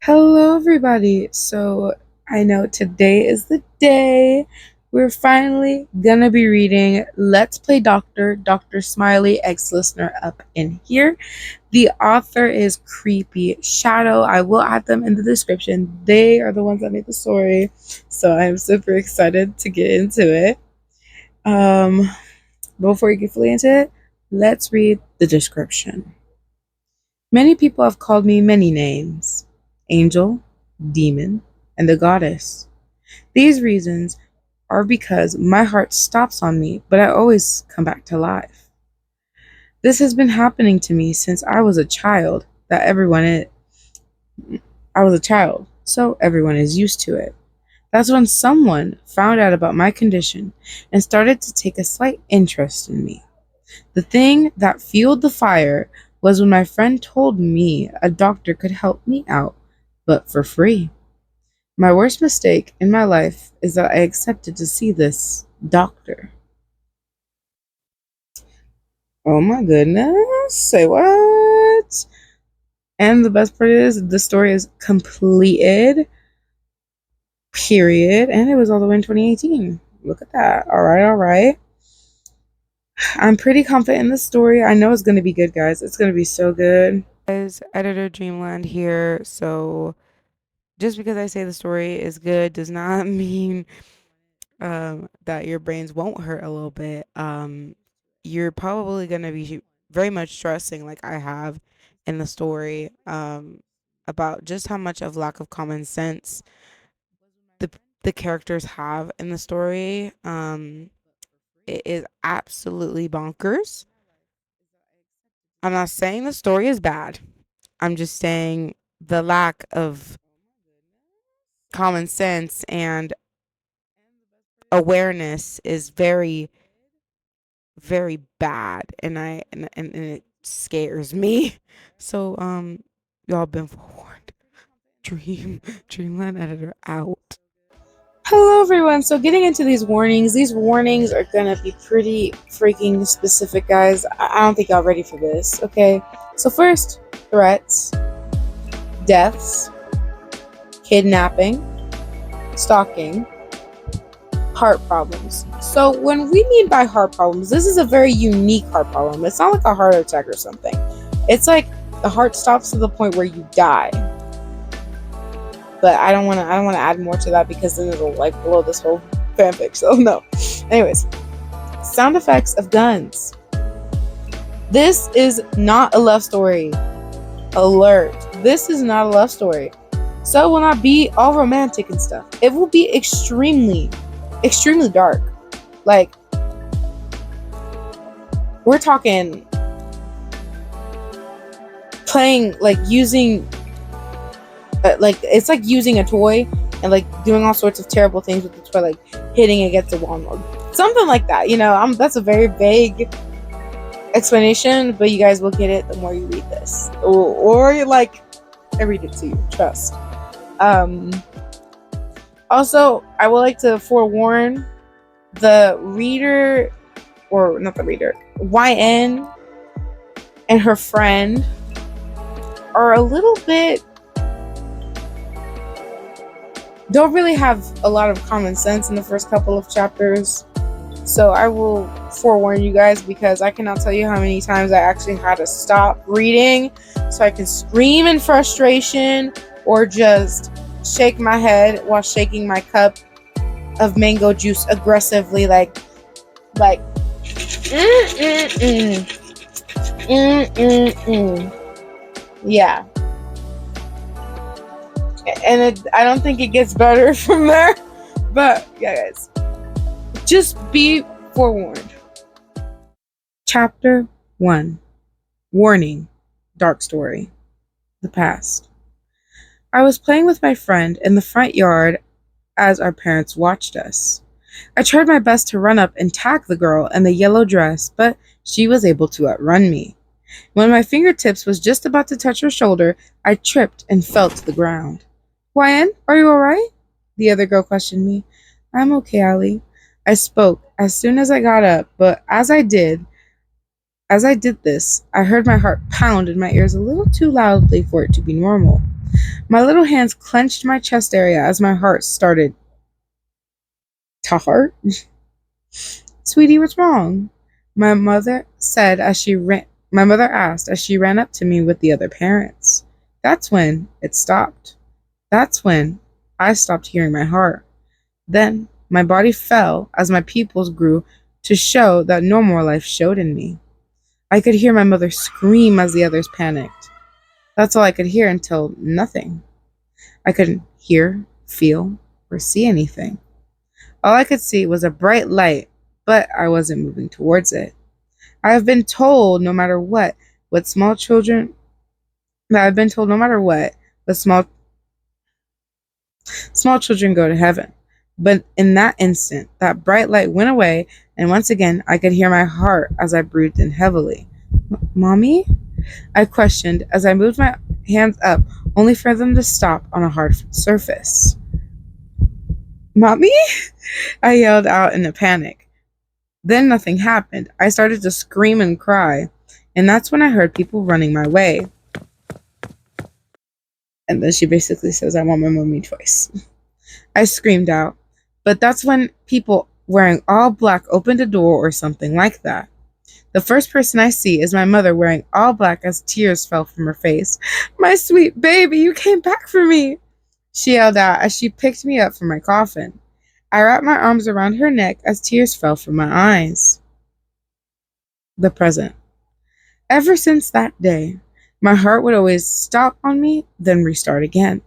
Hello, everybody. So, I know today is the day we're finally gonna be reading Let's Play Dr. Smiley, ex-listener up in here. The author is Creepy Shadow. I will add them in the description. They are the ones that made the story, so I'm super excited to get into it. Before we get fully into it, let's read the description. Many people have called me many names: angel, demon, and the goddess. These reasons are because my heart stops on me, but I always come back to life. This has been happening to me since I was a child, I was a child, so everyone is used to it. That's when someone found out about my condition and started to take a slight interest in me. The thing that fueled the fire was when my friend told me a doctor could help me out, but for free. My worst mistake in my life is that I accepted to see this doctor. Oh my goodness. Say what? And the best part is the story is completed. Period. And it was all the way in 2018. Look at that. All right, all right. I'm pretty confident in the story. I know it's going to be good, guys. It's going to be so good. Guys, Editor Dreamland here. So, just because I say the story is good does not mean that your brains won't hurt a little bit. You're probably going to be very much stressing, like I have in the story, about just how much of lack of common sense the characters have in the story. It is absolutely bonkers. I'm not saying the story is bad. I'm just saying the lack of common sense and awareness is very, very bad, and it scares me. So y'all been forewarned. Dreamland editor out. Hello, everyone. So, getting into these warnings are gonna be pretty freaking specific, guys. I don't think y'all ready for this. Okay. So first, threats, deaths, kidnapping, stalking, heart problems. So when we mean by heart problems, this is a very unique heart problem. It's not like a heart attack or something. It's like the heart stops to the point where you die. But I don't want to add more to that because then it'll like blow this whole fanfic. So no. Anyways, sound effects of guns. This is not a love story. Alert. This is not a love story. So it will not be all romantic and stuff. It will be extremely, extremely dark. Like, we're talking playing, like using, like, it's like using a toy and like doing all sorts of terrible things with the toy, like hitting against the wall, something like that. You know, that's a very vague explanation, but you guys will get it the more you read this, or like I read it to you. Trust. Also, I would like to forewarn the reader, or not the reader, YN and her friend are a little bit, don't really have a lot of common sense in the first couple of chapters. So I will forewarn you guys, because I cannot tell you how many times I actually had to stop reading so I can scream in frustration or just shake my head while shaking my cup of mango juice aggressively, like yeah. And I don't think it gets better from there. But yeah, guys, just be forewarned. Chapter 1. Warning. Dark story. The past. I was playing with my friend in the front yard as our parents watched us. I tried my best to run up and tag the girl in the yellow dress, but she was able to outrun me. When my fingertips was just about to touch her shoulder, I tripped and fell to the ground. "Ryan, are you alright?" the other girl questioned me. "I'm okay, Allie." I spoke as soon as I got up, but as I did, As I did this, I heard my heart pound in my ears a little too loudly for it to be normal. My little hands clenched my chest area as my heart started to heart. Sweetie, what's wrong? My mother said as she ran. My mother asked as she ran up to me with the other parents. That's when it stopped. That's when I stopped hearing my heart. Then my body fell as my pupils grew to show that no more life showed in me. I could hear my mother scream as the others panicked. That's all I could hear until nothing. I couldn't hear, feel, or see anything. All I could see was a bright light, but I wasn't moving towards it. I have been told no matter what small children that I've been told no matter what, but small children go to heaven. But in that instant, that bright light went away, and once again I could hear my heart as I breathed in heavily. Mommy? I questioned as I moved my hands up, only for them to stop on a hard surface. Mommy? I yelled out in a panic. Then nothing happened. I started to scream and cry, and that's when I heard people running my way. And then she basically says, I want my mommy twice. I screamed out, but that's when people wearing all black opened a door or something like that. The first person I see is my mother wearing all black as tears fell from her face. My sweet baby, you came back for me, she yelled out as she picked me up from my coffin. I wrapped my arms around her neck as tears fell from my eyes. The present. Ever since that day, my heart would always stop on me, then restart again.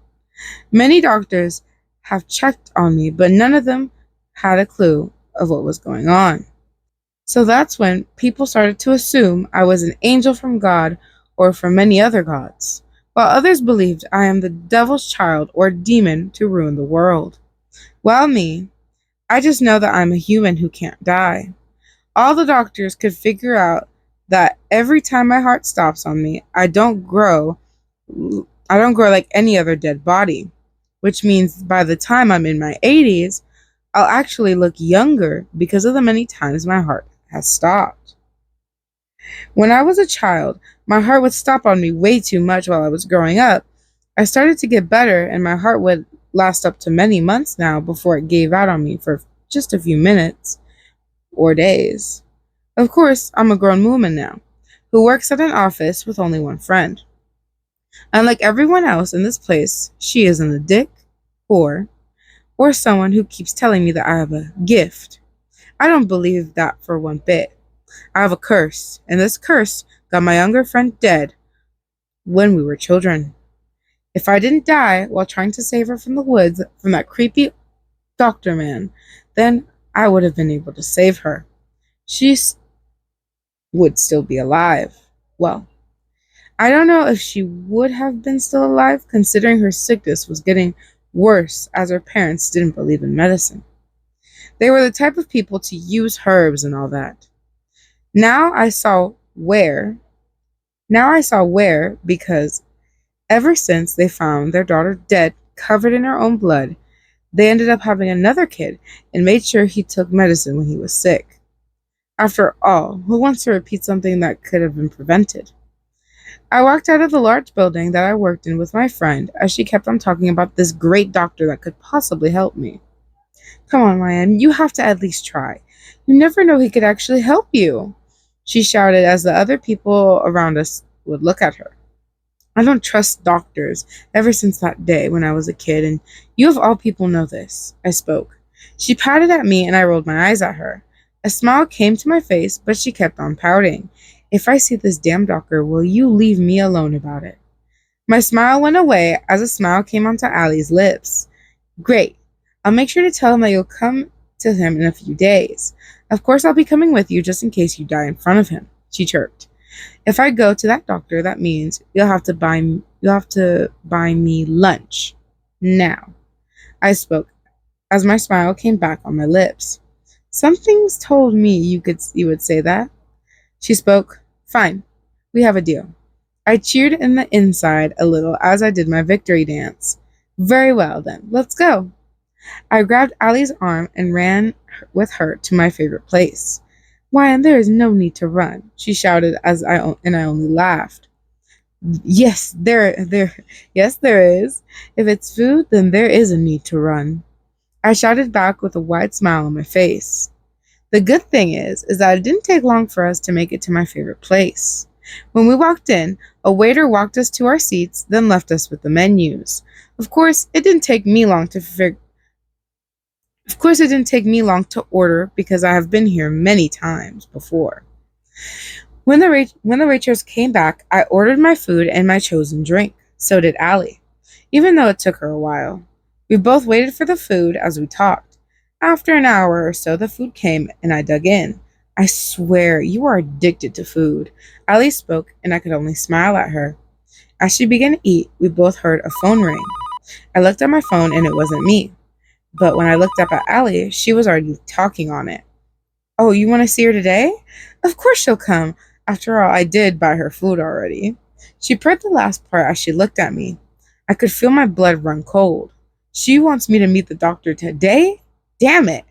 Many doctors have checked on me, but none of them had a clue of what was going on. So that's when people started to assume I was an angel from God or from many other gods, while others believed I am the devil's child or demon to ruin the world. Well, me, I just know that I'm a human who can't die. All the doctors could figure out that every time my heart stops on me, I don't grow like any other dead body, which means by the time I'm in my 80s, I'll actually look younger because of the many times my heart has stopped. When I was a child, my heart would stop on me way too much while I was growing up. I started to get better, and my heart would last up to many months now before it gave out on me for just a few minutes or days. Of course, I'm a grown woman now, who works at an office with only one friend. Unlike everyone else in this place, she isn't a dick, whore, or someone who keeps telling me that I have a gift. I don't believe that for one bit. I have a curse, and this curse got my younger friend dead when we were children. If I didn't die while trying to save her from the woods from that creepy doctor man, then I would have been able to save her. She would still be alive. Well, I don't know if she would have been still alive, considering her sickness was getting worse as her parents didn't believe in medicine. They were the type of people to use herbs and all that. Now I saw where. Now I saw where because ever since they found their daughter dead, covered in her own blood, they ended up having another kid and made sure he took medicine when he was sick. After all, who wants to repeat something that could have been prevented? I walked out of the large building that I worked in with my friend as she kept on talking about this great doctor that could possibly help me. Come on, Ryan, you have to at least try. You never know he could actually help you, she shouted as the other people around us would look at her. I don't trust doctors ever since that day when I was a kid, and you of all people know this, I spoke. She patted at me and I rolled my eyes at her. A smile came to my face, but she kept on pouting. If I see this damn doctor, will you leave me alone about it? My smile went away as a smile came onto Allie's lips. Great. I'll make sure to tell him that you'll come to him in a few days. Of course I'll be coming with you just in case you die in front of him, she chirped. If I go to that doctor, that means you'll have to buy me lunch. Now, I spoke as my smile came back on my lips. Something's told me you would say that. She spoke. Fine. We have a deal. I cheered in the inside a little as I did my victory dance. Very well then, let's go. I grabbed Allie's arm and ran with her to my favorite place. Why, and there is no need to run, she shouted and I only laughed. Yes, yes, there is. If it's food, then there is a need to run. I shouted back with a wide smile on my face. The good thing is that it didn't take long for us to make it to my favorite place. When we walked in, a waiter walked us to our seats, then left us with the menus. Of course, it didn't take me long to fig- Of course, it didn't take me long to order because I have been here many times before. When the waitress came back, I ordered my food and my chosen drink. So did Allie, even though it took her a while. We both waited for the food as we talked. After an hour or so, the food came and I dug in. I swear, you are addicted to food. Allie spoke and I could only smile at her. As she began to eat, we both heard a phone ring. I looked at my phone and it wasn't me. But when I looked up at Allie, she was already talking on it. Oh, you want to see her today? Of course she'll come. After all, I did buy her food already. She purred the last part as she looked at me. I could feel my blood run cold. She wants me to meet the doctor today? Damn it.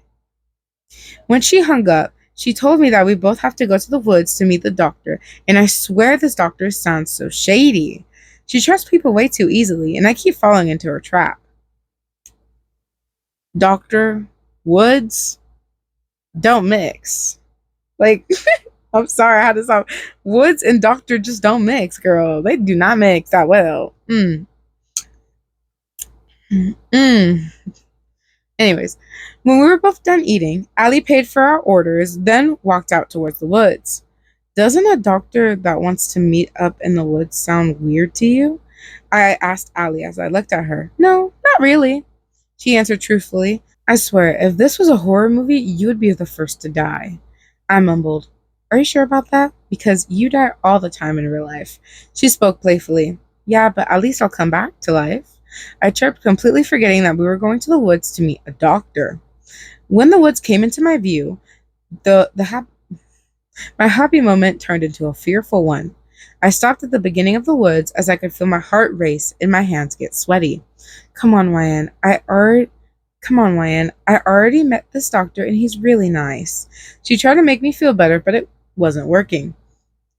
When she hung up, she told me that we both have to go to the woods to meet the doctor, and I swear this doctor sounds so shady. She trusts people way too easily, and I keep falling into her trap. Doctor, woods, don't mix. Like, I'm sorry, I had to stop. Woods and doctor just don't mix, girl. They do not mix that well. Mm. Anyways, when we were both done eating, Allie paid for our orders, then walked out towards the woods. Doesn't a doctor that wants to meet up in the woods sound weird to you? I asked Allie as I looked at her. No, not really, she answered truthfully. I swear, if this was a horror movie, you would be the first to die. I mumbled. Are you sure about that? Because you die all the time in real life. She spoke playfully. Yeah, but at least I'll come back to life. I chirped, completely forgetting that we were going to the woods to meet a doctor. When the woods came into my view, my happy moment turned into a fearful one. I stopped at the beginning of the woods as I could feel my heart race and my hands get sweaty. Come on, YN. Come on, YN. I already met this doctor and he's really nice. She tried to make me feel better, but it wasn't working.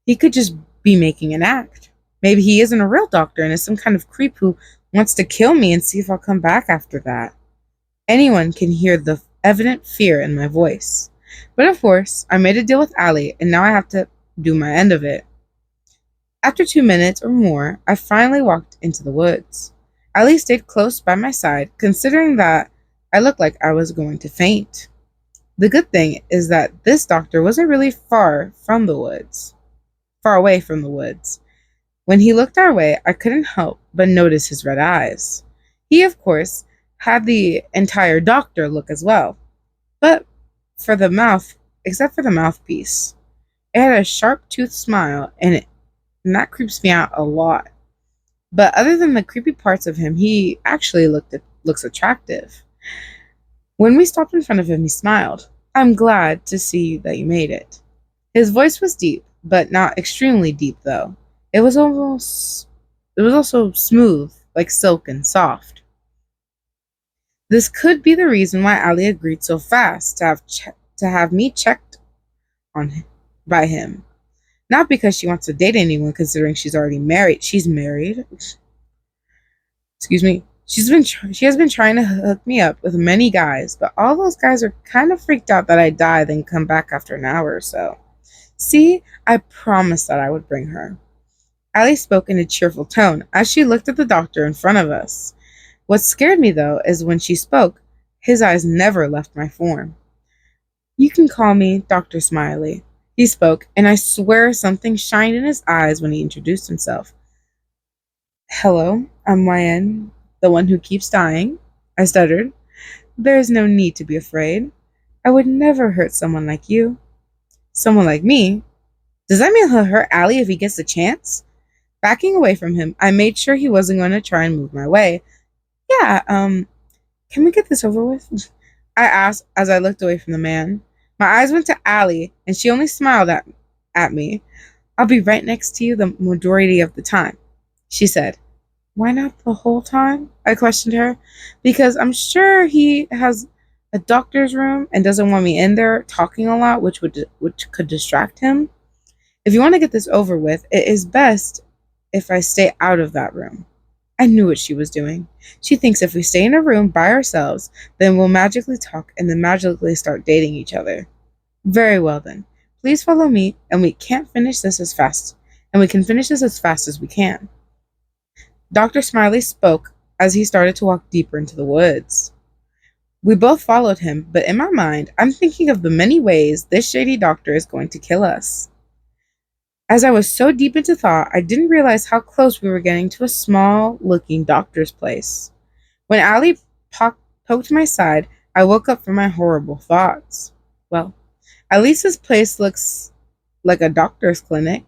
He could just be making an act. Maybe he isn't a real doctor and is some kind of creep who wants to kill me and see if I'll come back after that. Anyone can hear the evident fear in my voice. But of course, I made a deal with Allie, and now I have to do my end of it. After 2 minutes or more, I finally walked into the woods. Allie stayed close by my side, considering that I looked like I was going to faint. The good thing is that this doctor wasn't really far away from the woods. When he looked our way, I couldn't help but notice his red eyes. He, of course, had the entire doctor look as well, but for the mouth, except for the mouthpiece. It had a sharp toothed smile, and that creeps me out a lot. But other than the creepy parts of him, he actually looks attractive. When we stopped in front of him, he smiled. I'm glad to see that you made it. His voice was deep, but not extremely deep, though. It was also smooth, like silk and soft. This could be the reason why Ali agreed so fast to have me checked on by him. Not because she wants to date anyone, considering she's already married. She's married. Excuse me. She has been trying to hook me up with many guys, but all those guys are kind of freaked out that I die, then come back after an hour or so. See, I promised that I would bring her. Ali spoke in a cheerful tone as she looked at the doctor in front of us. What scared me, though, is when she spoke, his eyes never left my form. You can call me Dr. Smiley, he spoke, and I swear something shined in his eyes when he introduced himself. Hello, I'm YN, the one who keeps dying, I stuttered. There is no need to be afraid. I would never hurt someone like you. Someone like me? Does that mean he'll hurt Ali if he gets the chance? Backing away from him, I made sure he wasn't going to try and move my way. Yeah, can we get this over with? I asked as I looked away from the man. My eyes went to Allie, and she only smiled at me. I'll be right next to you the majority of the time, she said. Why not the whole time? I questioned her. Because I'm sure he has a doctor's room and doesn't want me in there talking a lot, which could distract him. If you want to get this over with, it is best if I stay out of that room. I knew what she was doing. She thinks if we stay in a room by ourselves, then we'll magically talk and then magically start dating each other. Very well then. Please follow me, and we can finish this as fast as we can. Dr. Smiley spoke as he started to walk deeper into the woods. We both followed him, but in my mind, I'm thinking of the many ways this shady doctor is going to kill us. As I was so deep into thought, I didn't realize how close we were getting to a small-looking doctor's place. When Allie poked my side, I woke up from my horrible thoughts. Well, at least this place looks like a doctor's clinic.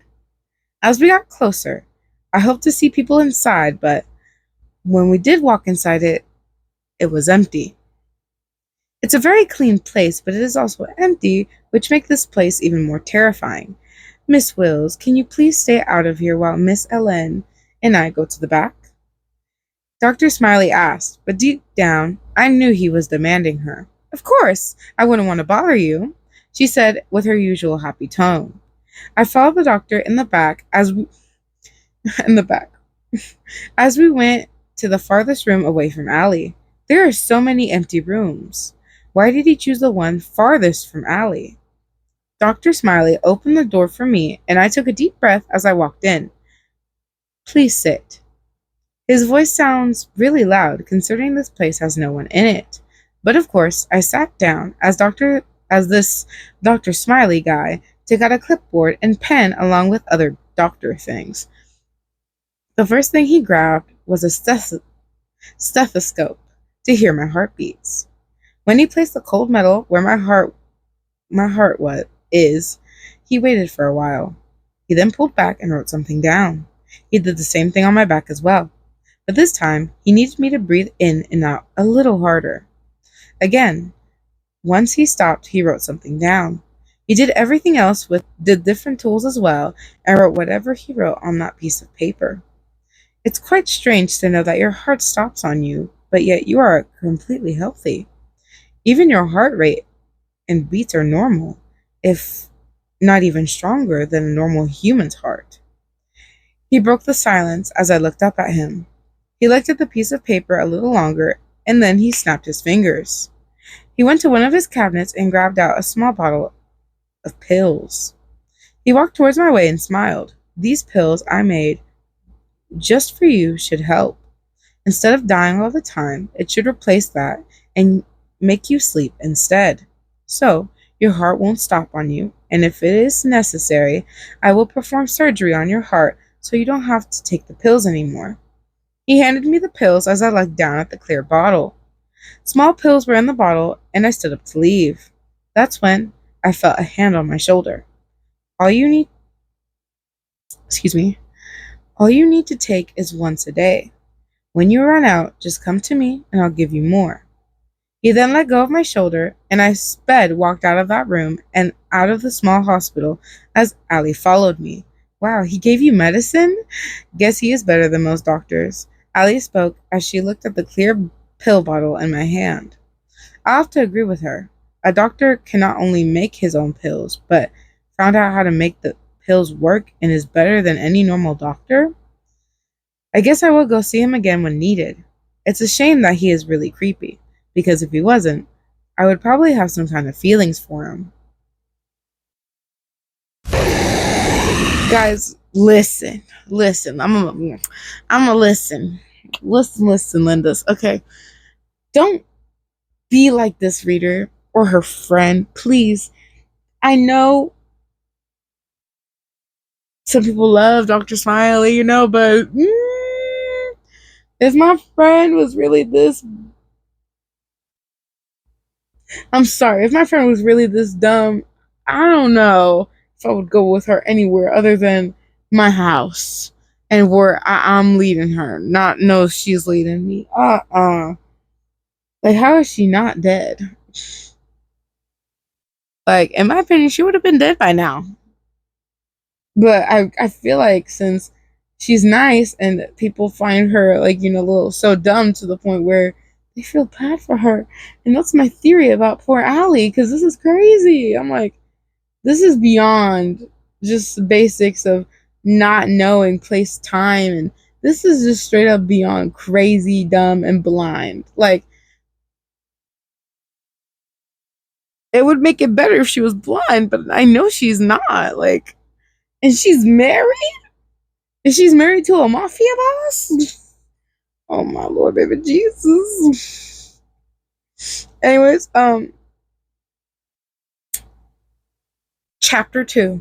As we got closer, I hoped to see people inside, but when we did walk inside it was empty. It's a very clean place, but it is also empty, which makes this place even more terrifying. Miss Wills, can you please stay out of here while Miss Ellen and I go to the back? Dr. Smiley asked, but deep down, I knew he was demanding her. Of course, I wouldn't want to bother you, she said with her usual happy tone. I followed the doctor in the back in the back as we went to the farthest room away from Allie. There are so many empty rooms. Why did he choose the one farthest from Allie? Dr. Smiley opened the door for me, and I took a deep breath as I walked in. Please sit. His voice sounds really loud, considering this place has no one in it. But of course, I sat down as this Dr. Smiley guy took out a clipboard and pen along with other doctor things. The first thing he grabbed was a stethoscope to hear my heartbeats. When he placed the cold metal where my heart is, he waited for a while. He then pulled back and wrote something down. He did the same thing on my back as well. But this time, he needed me to breathe in and out a little harder. Again, once he stopped, he wrote something down. He did everything else with the different tools as well and wrote whatever he wrote on that piece of paper. It's quite strange to know that your heart stops on you, but yet you are completely healthy. Even your heart rate and beats are normal, if not even stronger than a normal human's heart. He broke the silence as I looked up at him. He looked at the piece of paper a little longer, and then he snapped his fingers. He went to one of his cabinets and grabbed out a small bottle of pills. He walked towards my way and smiled. These pills I made just for you should help. Instead of dying all the time, it should replace that and make you sleep instead. So, your heart won't stop on you, and if it is necessary, I will perform surgery on your heart so you don't have to take the pills anymore. He handed me the pills as I looked down at the clear bottle. Small pills were in the bottle, and I stood up to leave. That's when I felt a hand on my shoulder. All you need to take is once a day. When you run out, just come to me and I'll give you more. He then let go of my shoulder, and I walked out of that room and out of the small hospital as Allie followed me. Wow, he gave you medicine? Guess he is better than most doctors. Allie spoke as she looked at the clear pill bottle in my hand. I have to agree with her. A doctor can not only make his own pills, but found out how to make the pills work and is better than any normal doctor. I guess I will go see him again when needed. It's a shame that he is really creepy, because if he wasn't, I would probably have some kind of feelings for him. Guys, listen. I'm gonna listen. Listen, Lindas. Okay. Don't be like this reader or her friend, please. I know some people love Dr. Smiley, but if my friend was really this, I'm sorry, if my friend was really this dumb, I don't know if I would go with her anywhere other than my house and where I'm leading her, not know she's leading me. Like, how is she not dead? Like, in my opinion, she would have been dead by now. But I feel like since she's nice and people find her, like, a little so dumb to the point where they feel bad for her. And that's my theory about poor Allie, because this is crazy. I'm like, this is beyond just the basics of not knowing place, time, and this is just straight up beyond crazy, dumb, and blind. Like, it would make it better if she was blind, but I know she's not. Like, and she's married? And she's married to a mafia boss? Oh my Lord, baby Jesus. Anyways, chapter 2.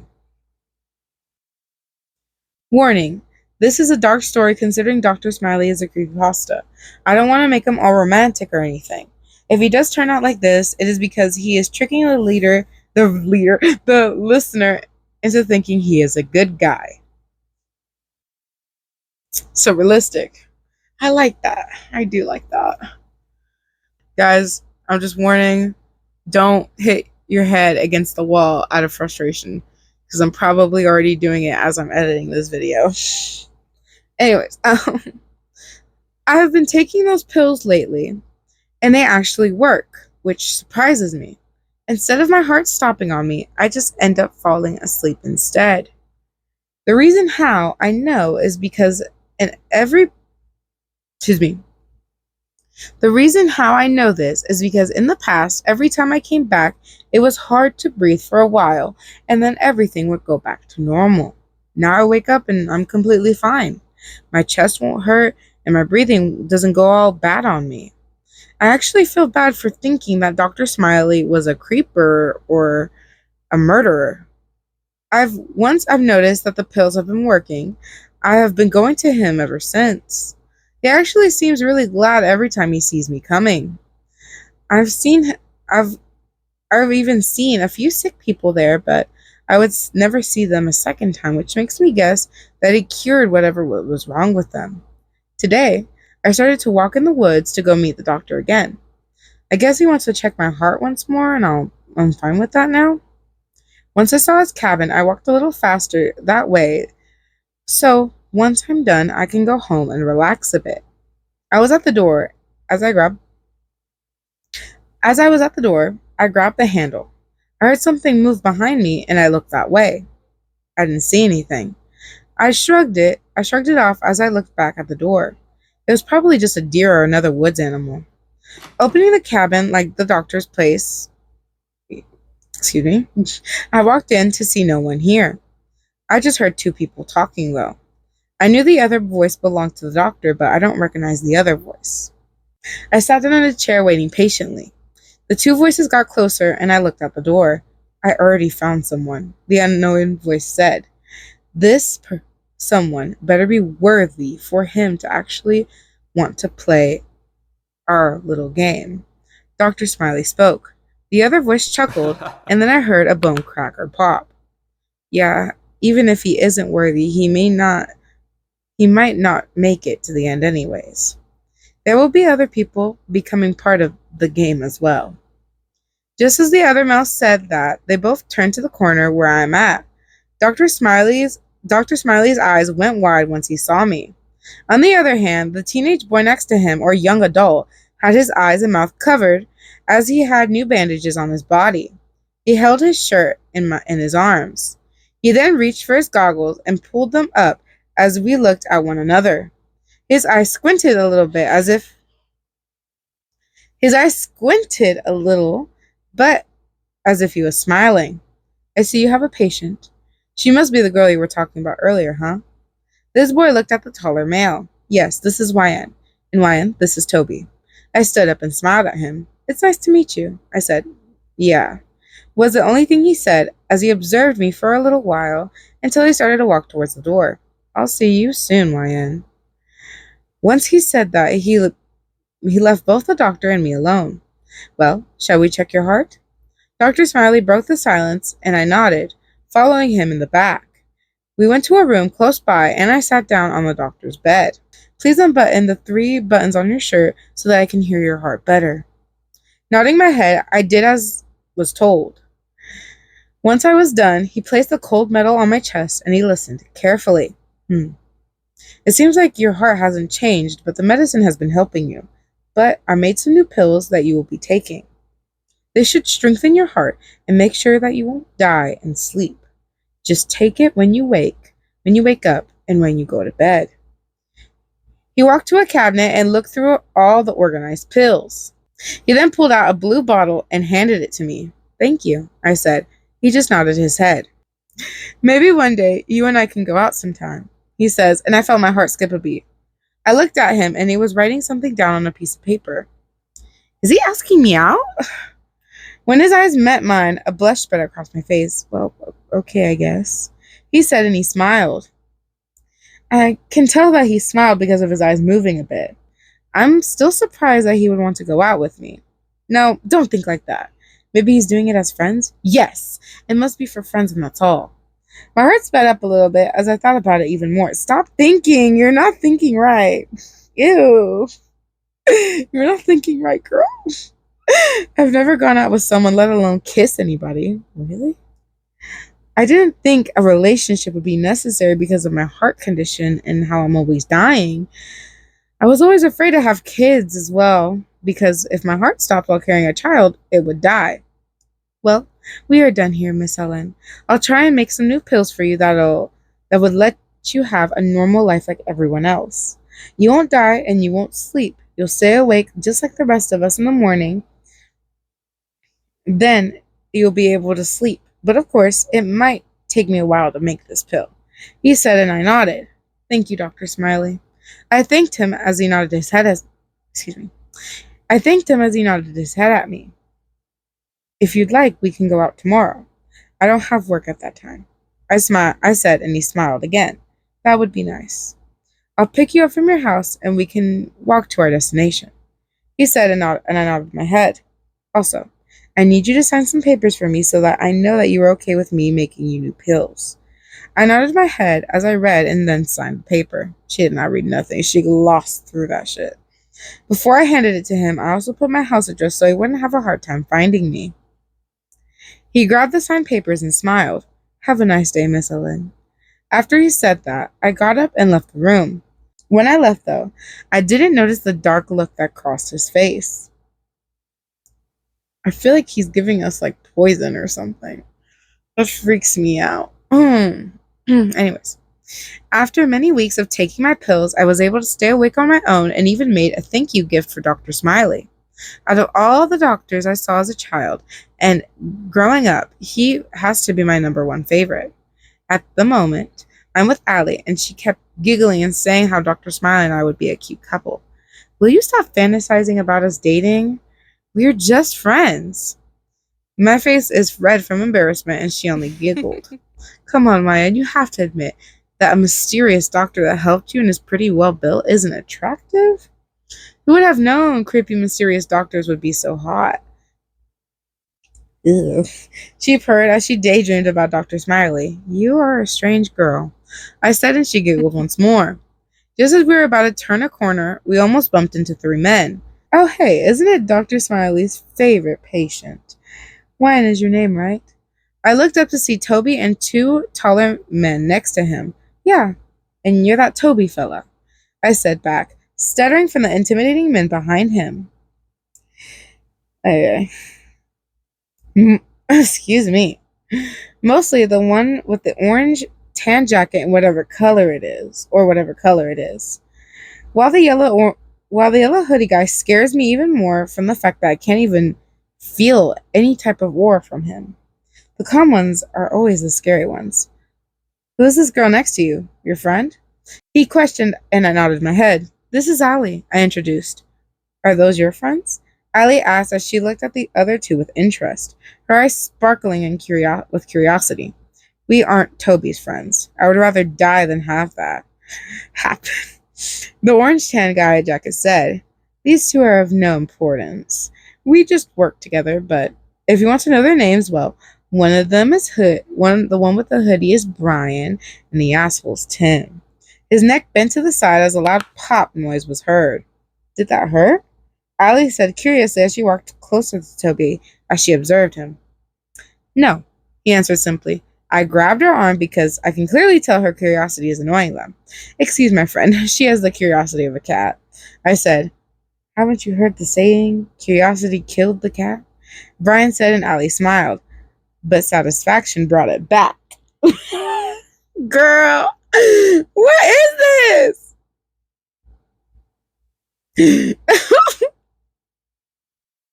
Warning. This is a dark story considering Dr. Smiley is a creepypasta. I don't want to make him all romantic or anything. If he does turn out like this, it is because he is tricking the listener into thinking he is a good guy. So realistic. I like that. I do like that. Guys, I'm just warning, don't hit your head against the wall out of frustration, because I'm probably already doing it as I'm editing this video. Anyways, I have been taking those pills lately, and they actually work, which surprises me. Instead of my heart stopping on me, I just end up falling asleep instead. The reason how I know is because in every The reason how I know this is because in the past, every time I came back, it was hard to breathe for a while, and then everything would go back to normal. Now I wake up and I'm completely fine. My chest won't hurt, and my breathing doesn't go all bad on me. I actually feel bad for thinking that Dr. Smiley was a creeper or a murderer. Once I've noticed that the pills have been working, I have been going to him ever since. He actually seems really glad every time he sees me coming. I've seen I've I've even seen a few sick people there, but I would never see them a second time, which makes me guess that he cured whatever was wrong with them. Today, I started to walk in the woods to go meet the doctor again. I guess he wants to check my heart once more, and I'm fine with that now. Once I saw his cabin, I walked a little faster that way, so once I'm done, I can go home and relax a bit. I was at the door as I grabbed As I was at the door, I grabbed the handle. I heard something move behind me and I looked that way. I didn't see anything. I shrugged it off as I looked back at the door. It was probably just a deer or another woods animal. Opening the cabin like the doctor's place, excuse me, I walked in to see no one here. I just heard two people talking though. I knew the other voice belonged to the doctor, but I don't recognize the other voice. I sat down in a chair waiting patiently. The two voices got closer, and I looked out the door. I already found someone, the unknown voice said. Someone better be worthy for him to actually want to play our little game. Dr. Smiley spoke. The other voice chuckled, and then I heard a bone crack or pop. Yeah, even if he isn't worthy, he might not make it to the end anyways. There will be other people becoming part of the game as well. Just as the other mouse said that, they both turned to the corner where I'm at. Dr. Smiley's Dr. Smiley's eyes went wide once he saw me. On the other hand, the teenage boy next to him, or young adult, had his eyes and mouth covered as he had new bandages on his body. He held his shirt in his arms. He then reached for his goggles and pulled them up as we looked at one another. His eyes squinted a little bit but as if he was smiling. I see you have a patient. She must be the girl you were talking about earlier, huh? This boy looked at the taller male. Yes, this is YN. And YN, this is Toby. I stood up and smiled at him. It's nice to meet you, I said. Yeah, was the only thing he said as he observed me for a little while until he started to walk towards the door. I'll see you soon, YN. Once he said that, he left both the doctor and me alone. Well, shall we check your heart? Dr. Smiley broke the silence, and I nodded, following him in the back. We went to a room close by, and I sat down on the doctor's bed. Please unbutton the 3 buttons on your shirt so that I can hear your heart better. Nodding my head, I did as was told. Once I was done, he placed the cold metal on my chest, and he listened carefully. It seems like your heart hasn't changed, but the medicine has been helping you. but I made some new pills that you will be taking. They should strengthen your heart and make sure that you won't die in sleep. Just take it when you wake up, and when you go to bed." He walked to a cabinet and looked through all the organized pills. He then pulled out a blue bottle and handed it to me. "Thank you," I said. He just nodded his head. "Maybe one day you and I can go out sometime," he says, and I felt my heart skip a beat. I looked at him, and he was writing something down on a piece of paper. Is he asking me out? When his eyes met mine, a blush spread across my face. "Well, okay, I guess," he said, and he smiled. I can tell that he smiled because of his eyes moving a bit. I'm still surprised that he would want to go out with me. No, don't think like that. Maybe he's doing it as friends? Yes, it must be for friends, and that's all. My heart sped up a little bit as I thought about it even more. Stop thinking. You're not thinking right. Ew. You're not thinking right, girl. I've never gone out with someone, let alone kiss anybody. Really? I didn't think a relationship would be necessary because of my heart condition and how I'm always dying. I was always afraid to have kids as well, because if my heart stopped while carrying a child, it would die. Well, we are done here, Miss Helen. I'll try and make some new pills for you that would let you have a normal life like everyone else. You won't die and you won't sleep. You'll stay awake just like the rest of us in the morning. Then you'll be able to sleep. But of course, it might take me a while to make this pill," he said, and I nodded. "Thank you, Dr. Smiley." I thanked him as he nodded his head I thanked him as he nodded his head at me. "If you'd like, we can go out tomorrow. I don't have work at that time." I said, and he smiled again. "That would be nice. I'll pick you up from your house and we can walk to our destination," he said, and I nodded my head. "Also, I need you to sign some papers for me so that I know that you are okay with me making you new pills." I nodded my head as I read and then signed the paper. She did not read nothing. She glossed through that shit. Before I handed it to him, I also put my house address so he wouldn't have a hard time finding me. He grabbed the signed papers and smiled. "Have a nice day, Miss Ellen." After he said that, I got up and left the room. When I left, though, I didn't notice the dark look that crossed his face. I feel like he's giving us like poison or something. That freaks me out. Anyways, after many weeks of taking my pills, I was able to stay awake on my own and even made a thank you gift for Dr. Smiley. Out of all the doctors I saw as a child and growing up, he has to be my number one favorite. At the moment, I'm with Allie, and she kept giggling and saying how Dr. Smiley and I would be a cute couple. Will you stop fantasizing about us dating? We're just friends. My face is red from embarrassment, and she only giggled. Come on, Maya, you have to admit that a mysterious doctor that helped you and is pretty well built isn't attractive? Who would have known creepy, mysterious doctors would be so hot? Ugh. She purred as she daydreamed about Dr. Smiley. You are a strange girl, I said, and she giggled once more. Just as we were about to turn a corner, we almost bumped into three men. Oh, hey, isn't it Dr. Smiley's favorite patient? Wyan is your name, right? I looked up to see Toby and two taller men next to him. Yeah, and you're that Toby fella, I said back, stuttering from the intimidating men behind him. Excuse me. Mostly the one with the orange tan jacket and whatever color it is. While the yellow hoodie guy scares me even more from the fact that I can't even feel any type of aura from him. The calm ones are always the scary ones. Who is this girl next to you? Your friend? He questioned, and I nodded my head. This is Allie, I introduced. Are those your friends? Allie asked as she looked at the other two with interest, her eyes sparkling with curiosity. We aren't Toby's friends. I would rather die than have that happen. The orange tan guy jacket said, These two are of no importance. We just work together, but if you want to know their names, well, one of them is the one with the hoodie is Brian, and the asshole's Tim. His neck bent to the side as a loud pop noise was heard. Did that hurt? Allie said curiously as she walked closer to Toby as she observed him. No, he answered simply. I grabbed her arm because I can clearly tell her curiosity is annoying them. Excuse my friend, she has the curiosity of a cat, I said. Haven't you heard the saying, curiosity killed the cat? Brian said, and Allie smiled, but satisfaction brought it back. Girl, what is this?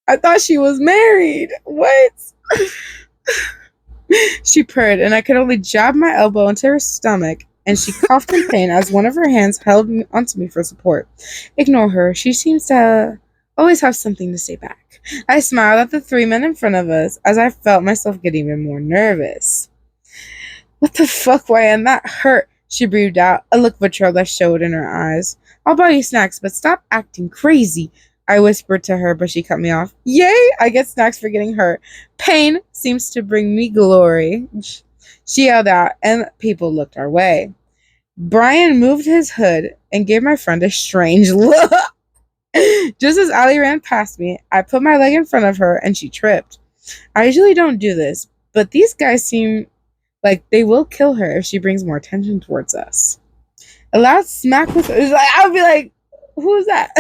I thought she was married. What? She purred, and I could only jab my elbow into her stomach, and she coughed in pain as one of her hands held onto me for support. Ignore her. She seems to always have something to say back. I smiled at the three men in front of us as I felt myself get even more nervous. What the fuck, Ryan? That hurt, she breathed out, a look of betrayal that showed in her eyes. I'll buy you snacks, but stop acting crazy, I whispered to her, but she cut me off. Yay, I get snacks for getting hurt. Pain seems to bring me glory, she yelled out, and people looked our way. Brian moved his hood and gave my friend a strange look. Just as Allie ran past me, I put my leg in front of her and she tripped. I usually don't do this, but these guys seem like they will kill her if she brings more attention towards us. A loud smack was like, I'll be like, who's that?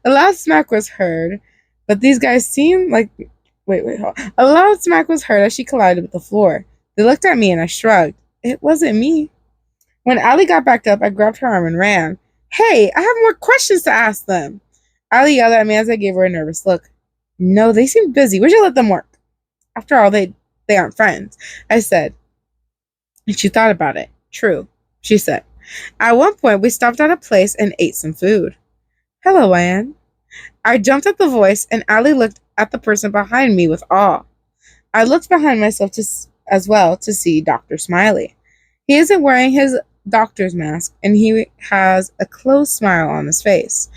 A loud smack was heard, but these guys seem like wait, hold on. A loud smack was heard as she collided with the floor. They looked at me and I shrugged. It wasn't me. When Allie got back up, I grabbed her arm and ran. Hey, I have more questions to ask them. Allie yelled at me as I gave her a nervous look. No, they seem busy. We should let them work. After all, they aren't friends, I said. And she thought about it. True, she said. At one point, we stopped at a place and ate some food. Hello, Anne. I jumped at the voice, and Allie looked at the person behind me with awe. I looked behind myself as well to see Dr. Smiley. He isn't wearing his doctor's mask, and he has a closed smile on his face.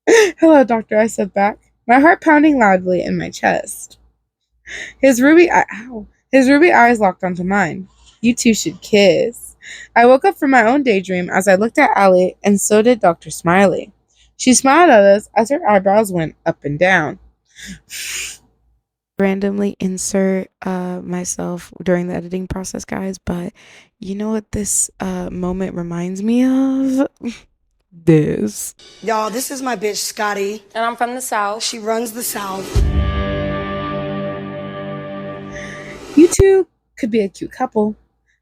Hello, doctor, I said back, my heart pounding loudly in my chest. His ruby eyes locked onto mine. You two should kiss. I woke up from my own daydream as I looked at Allie, and so did Dr. Smiley. She smiled at us as her eyebrows went up and down. Randomly insert myself during the editing process, guys, but you know what this moment reminds me of? This. Y'all, this is my bitch, Scotty. And I'm from the South. She runs the South. You two could be a cute couple.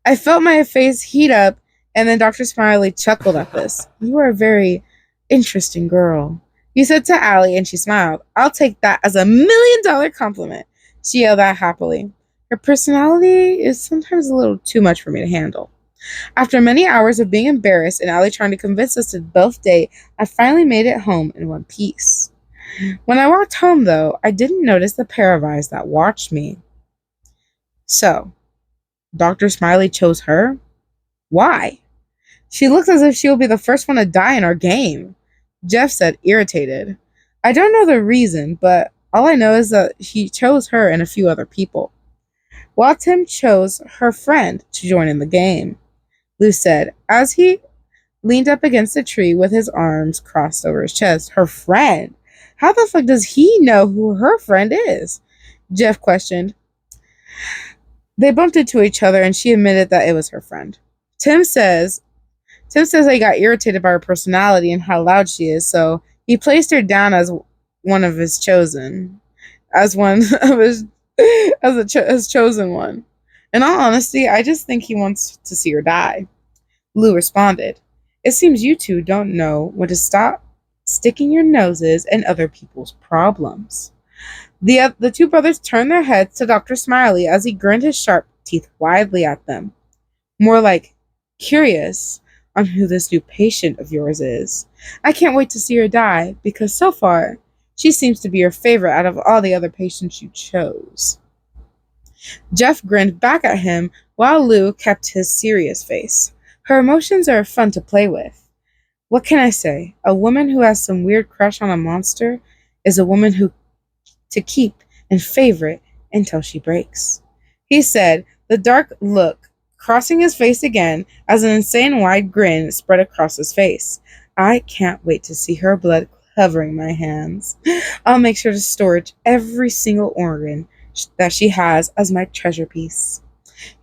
I felt my face heat up, and then Dr. Smiley chuckled at this. You are a very interesting girl. You said to Allie, and she smiled. I'll take that as $1 million compliment, she yelled out happily. Her personality is sometimes a little too much for me to handle. After many hours of being embarrassed and Allie trying to convince us to both date, I finally made it home in one piece. When I walked home, though, I didn't notice the pair of eyes that watched me. So, Dr. Smiley chose her? Why? She looks as if she will be the first one to die in our game, Jeff said, irritated. I don't know the reason, but all I know is that he chose her and a few other people, while Tim chose her friend to join in the game, Lou said, as he leaned up against a tree with his arms crossed over his chest. Her friend? How the fuck does he know who her friend is? Jeff questioned. They bumped into each other and she admitted that it was her friend. Tim says he got irritated by her personality and how loud she is, so he placed her down as one of his chosen, as one of his, as chosen one. In all honesty, I just think he wants to see her die. Lou responded, it seems you two don't know when to stop sticking your noses in other people's problems. The two brothers turned their heads to Dr. Smiley as he grinned his sharp teeth widely at them. More like, curious on who this new patient of yours is. I can't wait to see her die, because so far, she seems to be your favorite out of all the other patients you chose. Jeff grinned back at him while Lou kept his serious face. Her emotions are fun to play with. What can I say? A woman who has some weird crush on a monster is a woman who to keep and favorite until she breaks. He said, the dark look crossing his face again as an insane wide grin spread across his face. I can't wait to see her blood covering my hands. I'll make sure to store every single organ that she has as my treasure piece.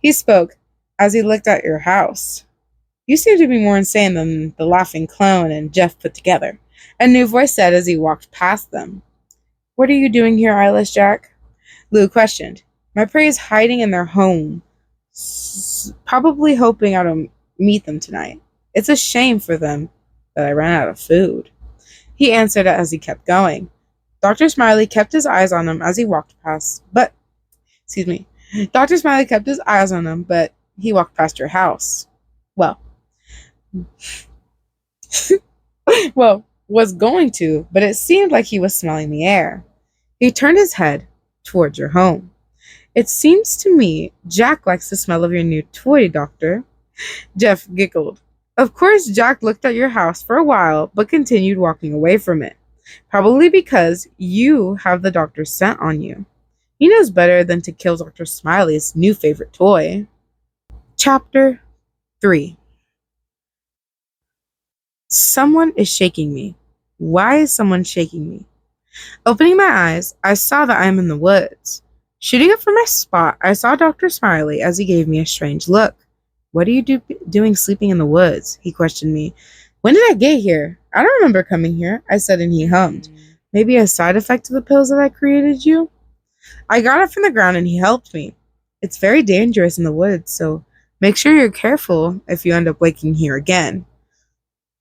He spoke as he looked at your house. You seem to be more insane than the laughing clone and Jeff put together. A new voice said as he walked past them. "What are you doing here, Eyeless Jack?" Lou questioned. "My prey is hiding in their home, probably hoping I don't meet them tonight. It's a shame for them that I ran out of food." He answered as he kept going. Dr. Smiley kept his eyes on him as he walked past, but, excuse me, Dr. Smiley kept his eyes on him, but he walked past your house. Well, was going to, but it seemed like he was smelling the air. He turned his head towards your home. "It seems to me Jack likes the smell of your new toy, Doctor." Jeff giggled. Of course, Jack looked at your house for a while, but continued walking away from it. Probably because you have the doctor's scent on you. He knows better than to kill Dr. Smiley's new favorite toy. Chapter 3. Someone is shaking me. Why is someone shaking me? Opening my eyes, I saw that I am in the woods. Shooting up from my spot, I saw Dr. Smiley as he gave me a strange look. "What are you doing sleeping in the woods?" he questioned me. "When did I get here? I don't remember coming here," I said, and he hummed. "Maybe a side effect of the pills that I created you?" I got up from the ground and he helped me. "It's very dangerous in the woods, so make sure you're careful if you end up waking here again."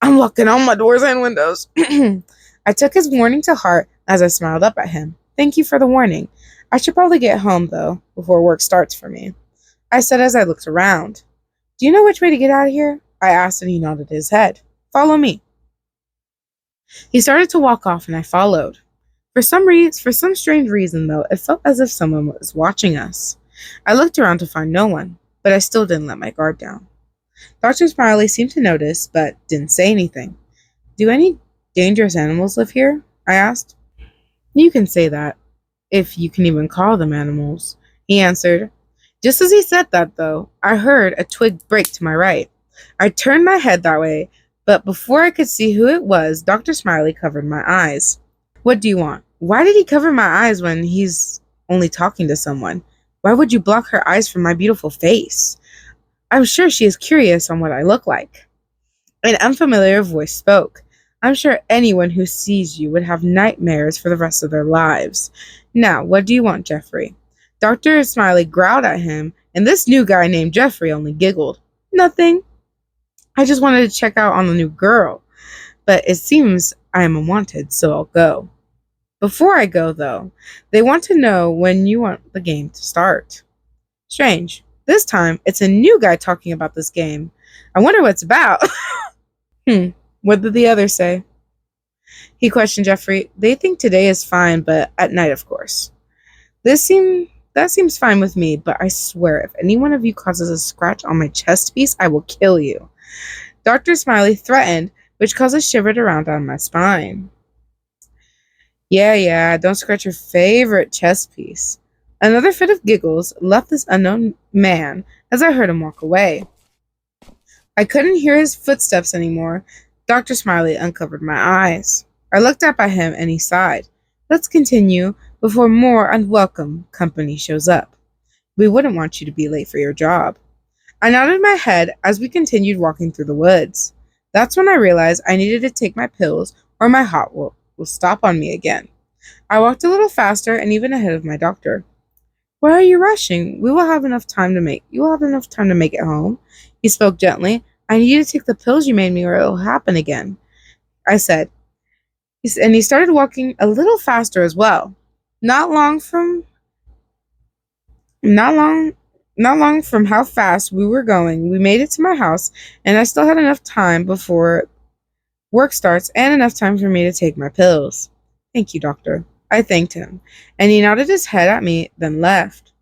I'm locking all my doors and windows. I took his warning to heart as I smiled up at him. "Thank you for the warning. I should probably get home, though, before work starts for me," I said as I looked around. "Do you know which way to get out of here?" I asked, and he nodded his head. "Follow me." He started to walk off, and I followed. For some strange reason, though, it felt as if someone was watching us. I looked around to find no one, but I still didn't let my guard down. Dr. Smiley seemed to notice, but didn't say anything. "Do any dangerous animals live here?" I asked. "You can say that, if you can even call them animals," he answered. Just as he said that, though, I heard a twig break to my right. I turned my head that way, but before I could see who it was, Dr. Smiley covered my eyes. "What do you want?" Why did he cover my eyes when he's only talking to someone? Why would you block her eyes from my beautiful face? I'm sure she is curious on what I look like. An unfamiliar voice spoke. "I'm sure anyone who sees you would have nightmares for the rest of their lives. Now, what do you want, Jeffrey?" Dr. Smiley growled at him, and this new guy named Jeffrey only giggled. "Nothing. I just wanted to check out on the new girl. But it seems I am unwanted, so I'll go. Before I go, though, they want to know when you want the game to start." Strange. This time, it's a new guy talking about this game. I wonder what it's about. What did the others say? He questioned Jeffrey. "They think today is fine, but at night, of course." That seems fine with me, but I swear if any one of you causes a scratch on my chest piece, I will kill you. Dr. Smiley threatened, which caused a shiver to run down my spine. Yeah, don't scratch your favorite chest piece. Another fit of giggles left this unknown man as I heard him walk away. I couldn't hear his footsteps anymore. Dr. Smiley uncovered my eyes. I looked up at him and he sighed. "Let's continue before more unwelcome company shows up. We wouldn't want you to be late for your job." I nodded my head as we continued walking through the woods. That's when I realized I needed to take my pills or my heart will stop on me again. I walked a little faster and even ahead of my doctor. "Why are you rushing? You will have enough time to make it home." He spoke gently. "I need you to take the pills you made me or it'll happen again," I said. And he started walking a little faster as well. Not long from how fast we were going, we made it to my house, and I still had enough time before work starts and enough time for me to take my pills. "Thank you, doctor." I thanked him, and he nodded his head at me, then left.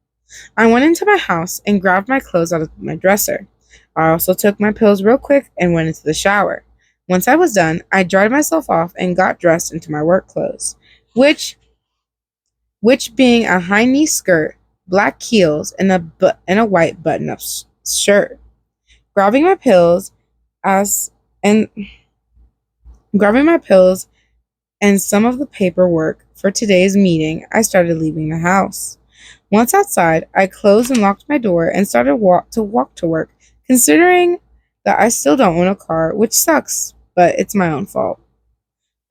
I went into my house and grabbed my clothes out of my dresser. I also took my pills real quick and went into the shower. Once I was done, I dried myself off and got dressed into my work clothes, which being a high-knee skirt, black heels, and a white button-up shirt. Grabbing my pills and some of the paperwork for today's meeting, I started leaving the house. Once outside, I closed and locked my door and started to walk to work, considering that I still don't own a car, which sucks, but it's my own fault.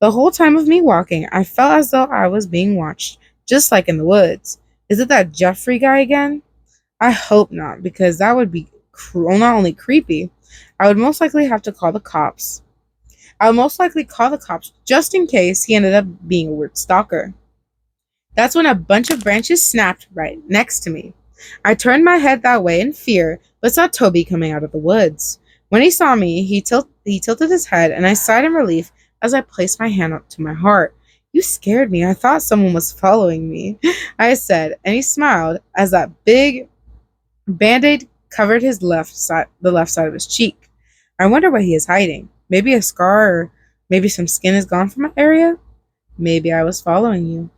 The whole time of me walking, I felt as though I was being watched, just like in the woods. Is it that Jeffrey guy again? I hope not, because that would be not only creepy, I would most likely have to call the cops. I would most likely call the cops just in case he ended up being a weird stalker. That's when a bunch of branches snapped right next to me. I turned my head that way in fear, but saw Toby coming out of the woods. When he saw me, he tilted his head, and I sighed in relief as I placed my hand up to my heart. You scared me. I thought someone was following me, I said, and he smiled as that big band-aid covered the left side of his cheek. I wonder what he is hiding. Maybe a scar, or maybe some skin is gone from my area? Maybe I was following you.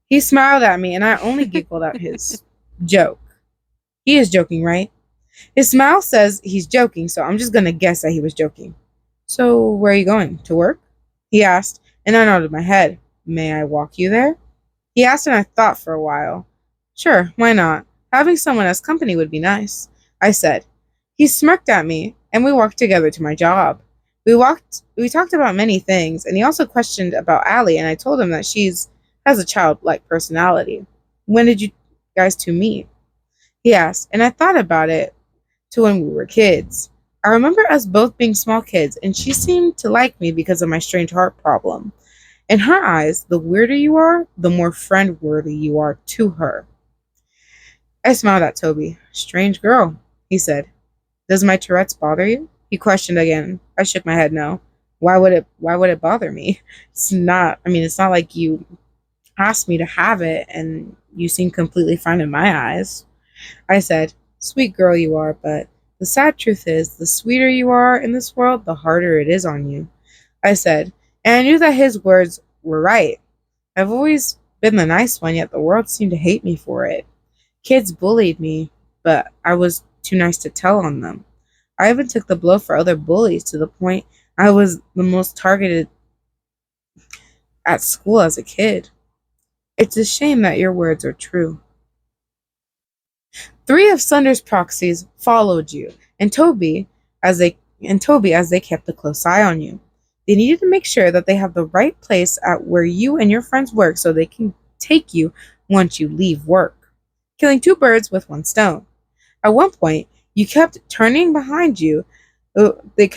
He smiled at me, and I only giggled at his joke. He is joking, right? His smile says he's joking, so I'm just gonna guess that he was joking. So, where are you going? To work? He asked, and I nodded my head. May I walk you there? He asked, and I thought for a while. Sure, why not? Having someone as company would be nice, I said. He smirked at me, and we walked together to my job. We talked about many things, and he also questioned about Allie, and I told him that has a childlike personality. When did you guys two meet? He asked, and I thought about it to when we were kids. I remember us both being small kids, and she seemed to like me because of my strange heart problem. In her eyes, the weirder you are, the more friend-worthy you are to her. I smiled at Toby. Strange girl, he said. Does my Tourette's bother you? He questioned again. I shook my head no. Why would it bother me? It's not like you asked me to have it and you seem completely fine in my eyes. I said, sweet girl you are, but the sad truth is, the sweeter you are in this world, the harder it is on you. I said, and I knew that his words were right. I've always been the nice one, yet the world seemed to hate me for it. Kids bullied me, but I was too nice to tell on them. I even took the blow for other bullies to the point I was the most targeted at school as a kid. It's a shame that your words are true. Three of Sunder's proxies followed you, and Toby as they kept a close eye on you. They needed to make sure that they have the right place at where you and your friends work so they can take you once you leave work. Killing two birds with one stone. At one point, you kept turning behind you. You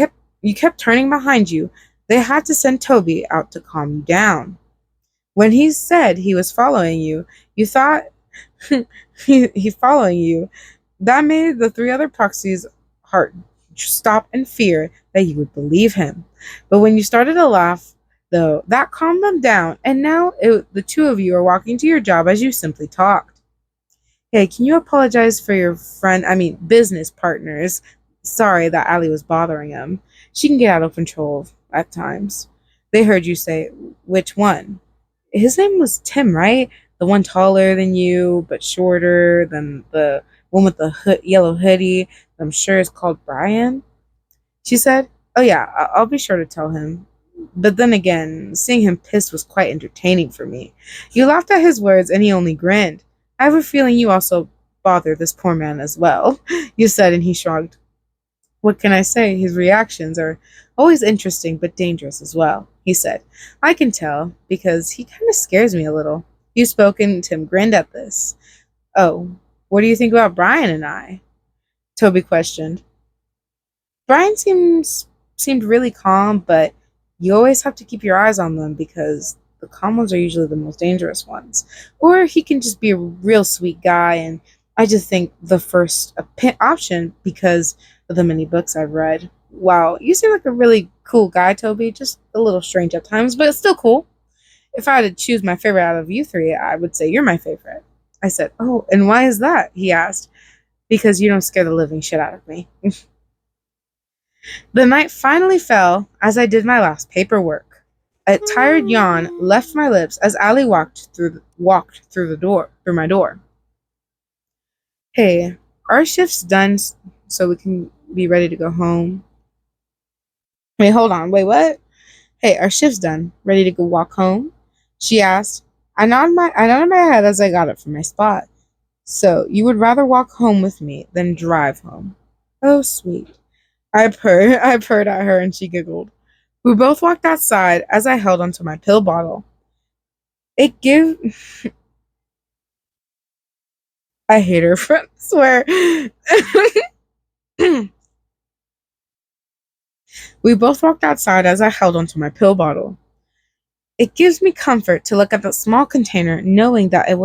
kept turning behind you. They had to send Toby out to calm you down. When he said he was following you, you thought he following you. That made the three other proxies' heart stop in fear that you would believe him. But when you started to laugh, though, that calmed them down, and now the two of you are walking to your job as you simply talked. Hey, can you apologize for your business partners? Sorry that Allie was bothering him. She can get out of control at times. They heard you say, which one? His name was Tim, right? The one taller than you, but shorter than the one with the yellow hoodie. I'm sure is called Brian. She said, oh yeah, I'll be sure to tell him. But then again, seeing him pissed was quite entertaining for me. You laughed at his words and he only grinned. I have a feeling you also bother this poor man as well, you said, and he shrugged. What can I say? His reactions are always interesting but dangerous as well, he said. I can tell, because he kind of scares me a little. You spoke, and Tim grinned at this. Oh, what do you think about Brian and I? Toby questioned. Brian seemed really calm, but you always have to keep your eyes on them because the calm ones are usually the most dangerous ones. Or he can just be a real sweet guy, and I just think the first option because of the many books I've read. Wow, you seem like a really cool guy, Toby. Just a little strange at times, but still cool. If I had to choose my favorite out of you three, I would say you're my favorite. I said, oh, and why is that? He asked. Because you don't scare the living shit out of me. The night finally fell as I did my last paperwork. A tired yawn left my lips as Allie walked through my door. Hey, our shift's done so we can be ready to go home. Wait, hold on. Wait, what? Hey, our shift's done. Ready to go walk home? She asked. I nodded my head as I got up from my spot. So, you would rather walk home with me than drive home? Oh, sweet. I purred at her and she giggled. We both walked outside as I held onto my pill bottle. It give I hate her for I swear. We both walked outside as I held onto my pill bottle. It gives me comfort to look at the small container knowing that it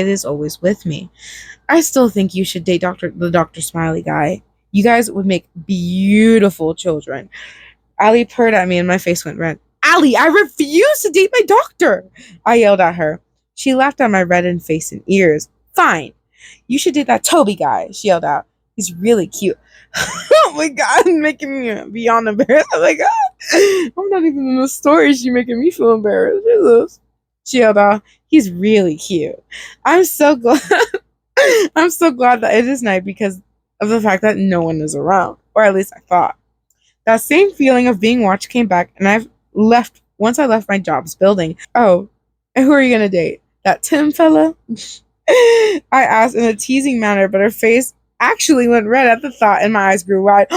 is always with me. I still think you should date the Dr. Smiley guy. You guys would make beautiful children. Allie purred at me and my face went red. Allie, I refuse to date my doctor! I yelled at her. She laughed at my reddened face and ears. Fine. You should date that Toby guy, she yelled out. He's really cute. Oh my god, making me beyond embarrassed. Oh my god. I'm not even in the story. She's making me feel embarrassed. Jesus. She yelled out, he's really cute. I'm so glad I'm so glad that it is night because of the fact that no one is around. Or at least I thought. That same feeling of being watched came back, and once I left my job's building. Oh, and who are you gonna date? That Tim fella? I asked in a teasing manner, but her face actually went red at the thought, and my eyes grew wide.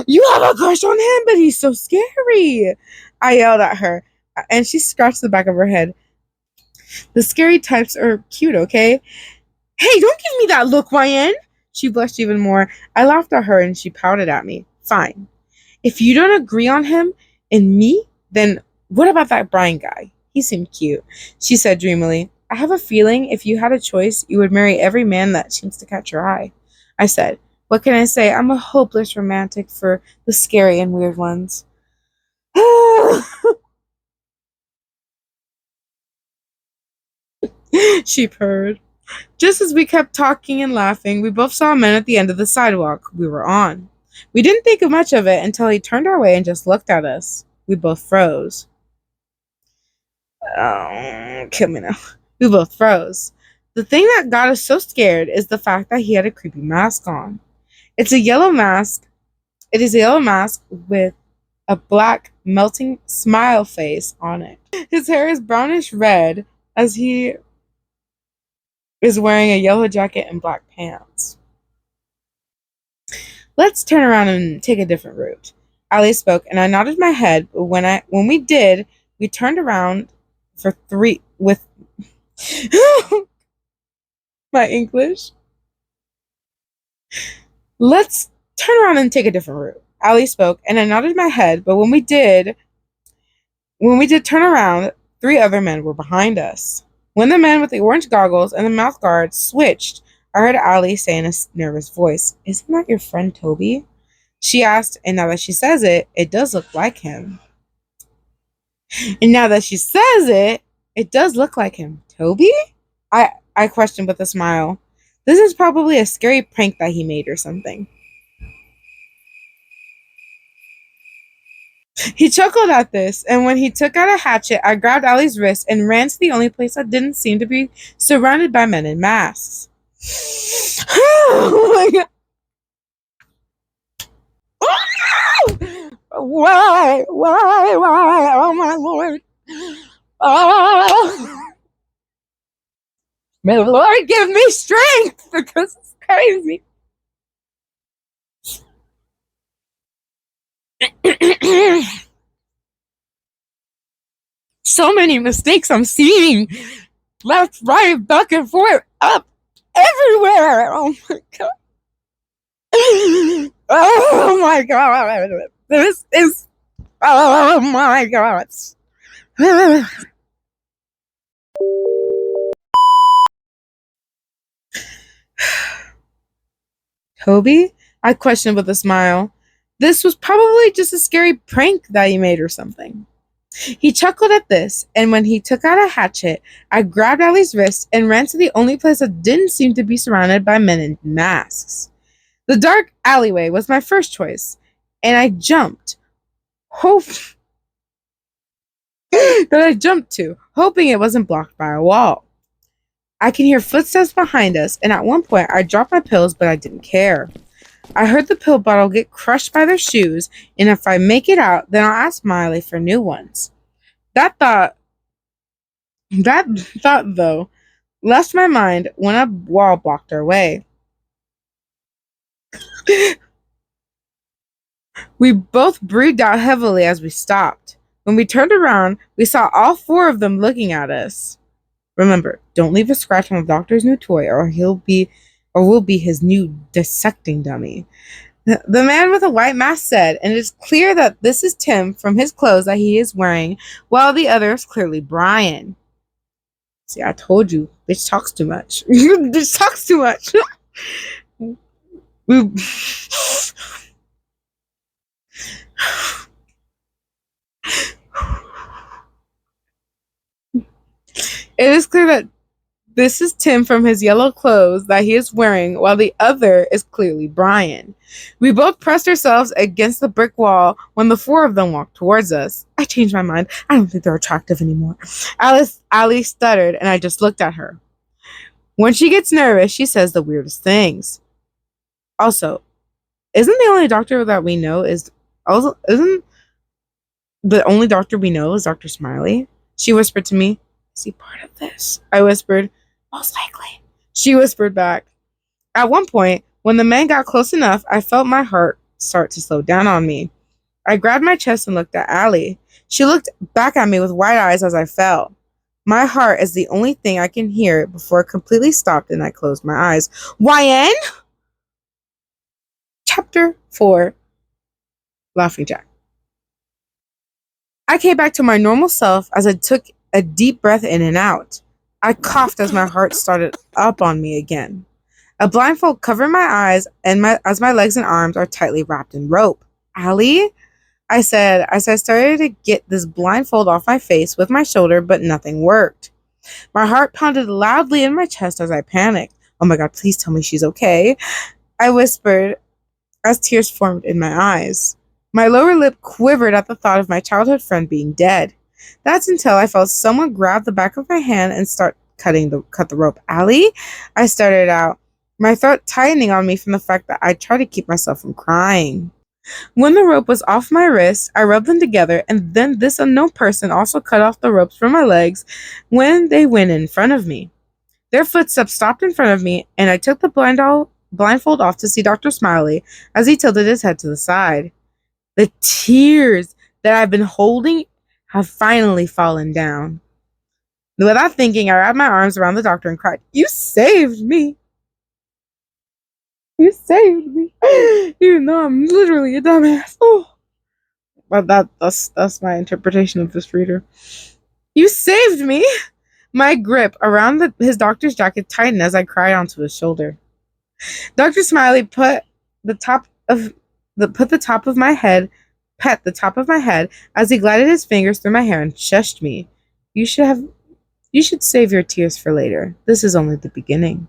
You have a crush on him, but he's so scary! I yelled at her, and she scratched the back of her head. The scary types are cute, okay? Hey, don't give me that look, YN! She blushed even more. I laughed at her, and she pouted at me. Fine. If you don't agree on him and me, then what about that Brian guy? He seemed cute. She said dreamily, I have a feeling if you had a choice, you would marry every man that seems to catch your eye. I said, what can I say? I'm a hopeless romantic for the scary and weird ones. She purred. Just as we kept talking and laughing, we both saw a man at the end of the sidewalk we were on. We didn't think much of it until he turned our way and just looked at us. We both froze. Oh, kill me now. We both froze. The thing that got us so scared is the fact that he had a creepy mask on. It's a yellow mask. It is a yellow mask with a black melting smile face on it. His hair is brownish red as he is wearing a yellow jacket and black pants. Let's turn around and take a different route. Ali spoke, and I nodded my head, but when we did, we turned around for three with my English. Let's turn around and take a different route. Ali spoke, and I nodded my head, but when we did turn around, three other men were behind us. When the man with the orange goggles and the mouth guard switched, I heard Ali say in a nervous voice, Isn't that your friend Toby? She asked, and now that she says it, it does look like him. And now that she says it, it does look like him. Toby? I questioned with a smile. This is probably a scary prank that he made or something. He chuckled at this, and when he took out a hatchet, I grabbed Ali's wrist and ran to the only place that didn't seem to be surrounded by men in masks. Oh my god. Why? Oh my lord. Oh. May the Lord give me strength because it's crazy. So many mistakes I'm seeing. Left, right, back and forth, up, everywhere. Oh my god. Oh my god. This is. Oh my god. Toby? I questioned with a smile. This was probably just a scary prank that he made or something. He chuckled at this, and when he took out a hatchet, I grabbed Ali's wrist and ran to the only place that didn't seem to be surrounded by men in masks. The dark alleyway was my first choice, and I jumped. Hoping it wasn't blocked by a wall. I can hear footsteps behind us, and at one point I dropped my pills, but I didn't care. I heard the pill bottle get crushed by their shoes, and if I make it out, then I'll ask Miley for new ones. That thought, though, left my mind when a wall blocked our way. We both breathed out heavily as we stopped. When we turned around, we saw all four of them looking at us. Remember, don't leave a scratch on the doctor's new toy or we'll be his new dissecting dummy. The man with a white mask said, and it is clear that this is Tim from his clothes that he is wearing, while the other is clearly Brian. See, I told you, bitch talks too much. Bitch talks too much. We- it is clear that this is Tim from his yellow clothes that he is wearing, while the other is clearly Brian. We both pressed ourselves against the brick wall when the four of them walked towards us. I changed my mind. I don't think they're attractive anymore. Ali stuttered, and I just looked at her. When she gets nervous, she says the weirdest things. Also, isn't the only doctor that we know is also isn't the only doctor we know is Dr. Smiley? She whispered to me, "Is he part of this?" I whispered, "Most likely." She whispered back. At one point, when the man got close enough, I felt my heart start to slow down on me. I grabbed my chest and looked at Allie. She looked back at me with wide eyes as I fell. My heart is the only thing I can hear before it completely stopped and I closed my eyes. YN? Chapter 4, Laughing Jack. I came back to my normal self as I took a deep breath in and out. I coughed as my heart started up on me again. A blindfold covered my eyes and as my legs and arms are tightly wrapped in rope. Allie? I said as I started to get this blindfold off my face with my shoulder, but nothing worked. My heart pounded loudly in my chest as I panicked. "Oh my God, please tell me she's okay," I whispered as tears formed in my eyes. My lower lip quivered at the thought of my childhood friend being dead. That's until I felt someone grab the back of my hand and start cut the rope. "Allie?" I started out, my throat tightening on me from the fact that I tried to keep myself from crying. When the rope was off my wrists, I rubbed them together, and then this unknown person also cut off the ropes from my legs when they went in front of me. Their footsteps stopped in front of me, and I took the blindfold off to see Dr. Smiley as he tilted his head to the side. The tears that I've been holding have finally fallen down. Without thinking, I wrapped my arms around the doctor and cried, "You saved me! You saved me!" Even though I'm literally a dumbass. Oh. But that's my interpretation of this reader. "You saved me!" My grip around his doctor's jacket tightened as I cried onto his shoulder. Dr. Smiley the top of the top of my head, pet the top of my head as he glided his fingers through my hair and shushed me. You should save your tears for later. This is only the beginning,"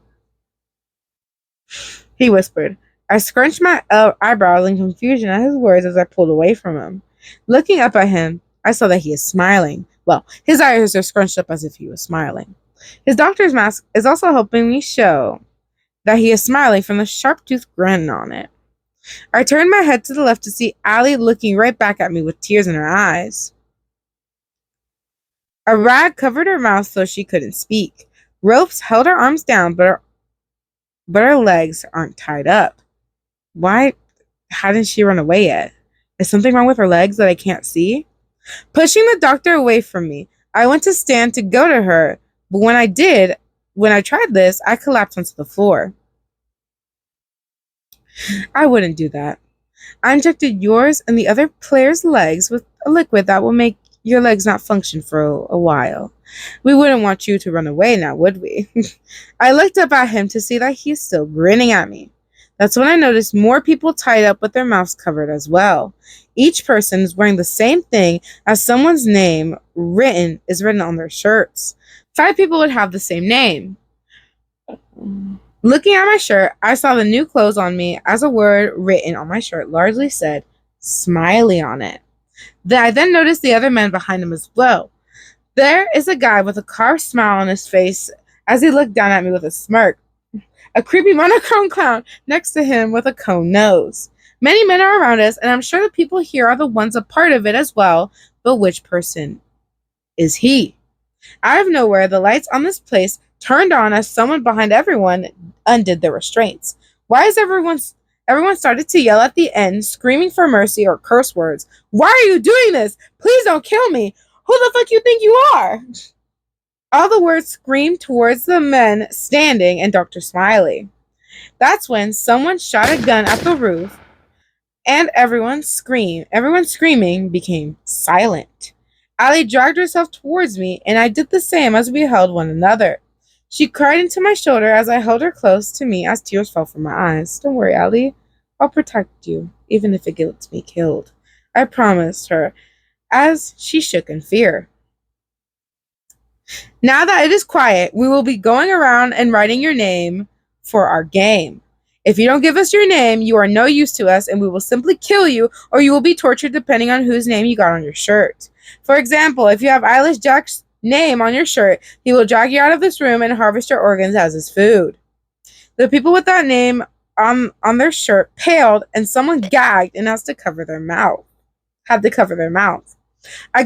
he whispered. I scrunched my eyebrows in confusion at his words as I pulled away from him. Looking up at him, I saw that he is smiling. Well, his eyes are scrunched up as if he was smiling. His doctor's mask is also helping me show that he is smiling from the sharp-toothed grin on it. I turned my head to the left to see Allie looking right back at me with tears in her eyes. A rag covered her mouth so she couldn't speak. Ropes held her arms down, but her legs aren't tied up. Why hadn't she run away yet? Is something wrong with her legs that I can't see? Pushing the doctor away from me, I went to stand to go to her, but when I tried this, I collapsed onto the floor. I wouldn't do that. I injected yours and the other player's legs with a liquid that will make your legs not function for a while. We wouldn't want you to run away now, would we? I looked up at him to see that he's still grinning at me. That's when I noticed more people tied up with their mouths covered as well. Each person is wearing the same thing as someone's name is written on their shirts. 5 people would have the same name. Looking at my shirt, I saw the new clothes on me as a word written on my shirt largely said Smiley on it. I then noticed the other men behind him as well. There is a guy with a carved smile on his face as he looked down at me with a smirk. A creepy monochrome clown next to him with a cone nose. Many men are around us, and I'm sure the people here are the ones a part of it as well, but which person is he? Out of nowhere, the lights on this place turned on as someone behind everyone undid their restraints. Why is Everyone started to yell at the end, screaming for mercy or curse words. Why are you doing this? Please don't kill me. Who the fuck you think you are? All the words screamed towards the men standing and Dr. Smiley. That's when someone shot a gun at the roof and everyone screamed. Everyone screaming became silent. Allie dragged herself towards me, and I did the same as we held one another. She cried into my shoulder as I held her close to me as tears fell from my eyes. Don't worry, Allie. I'll protect you, even if it gets me killed. I promised her, as she shook in fear. Now that it is quiet, we will be going around and writing your name for our game. If you don't give us your name, you are no use to us, and we will simply kill you, or you will be tortured depending on whose name you got on your shirt. For example, if you have Eilish Jack's name on your shirt, he will drag you out of this room and harvest your organs as his food. The people with that name on their shirt paled, and someone gagged and had to cover their mouth. A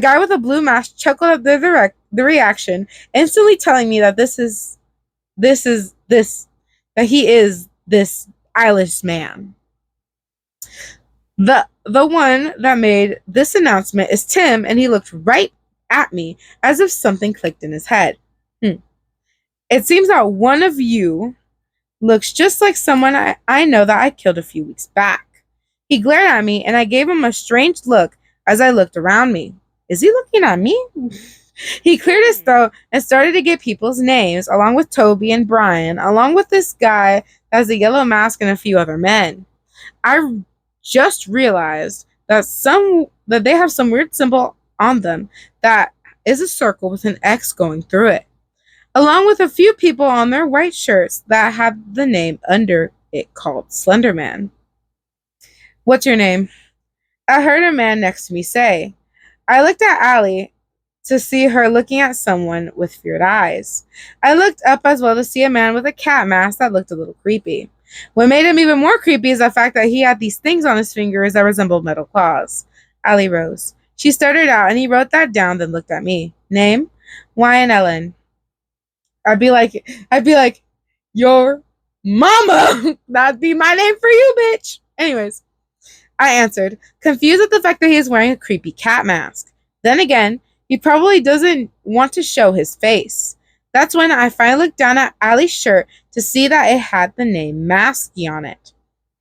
guy with a blue mask chuckled at the reaction, instantly telling me that he is this Eilish man. The one that made this announcement is Tim, and he looked right at me as if something clicked in his head. It seems that one of you looks just like someone I know that I killed a few weeks back. He glared at me, and I gave him a strange look as I looked around me. Is he looking at me? He cleared his throat and started to get people's names, along with Toby and Brian, along with this guy that has a yellow mask and a few other men. I just realized that they have some weird symbol on them that is a circle with an X going through it, along with a few people on their white shirts that have the name under it called Slenderman. What's your name? I heard a man next to me say. I looked at Allie to see her looking at someone with feared eyes. I looked up as well to see a man with a cat mask that looked a little creepy. What made him even more creepy is the fact that he had these things on his fingers that resembled metal claws. Allie rose. She started out and he wrote that down, then looked at me. Name? Wyan Ellen. I'd be like, your mama. That'd be my name for you, bitch. Anyways, I answered, confused at the fact that he is wearing a creepy cat mask. Then again, he probably doesn't want to show his face. That's when I finally looked down at Allie's shirt to see that it had the name Masky on it.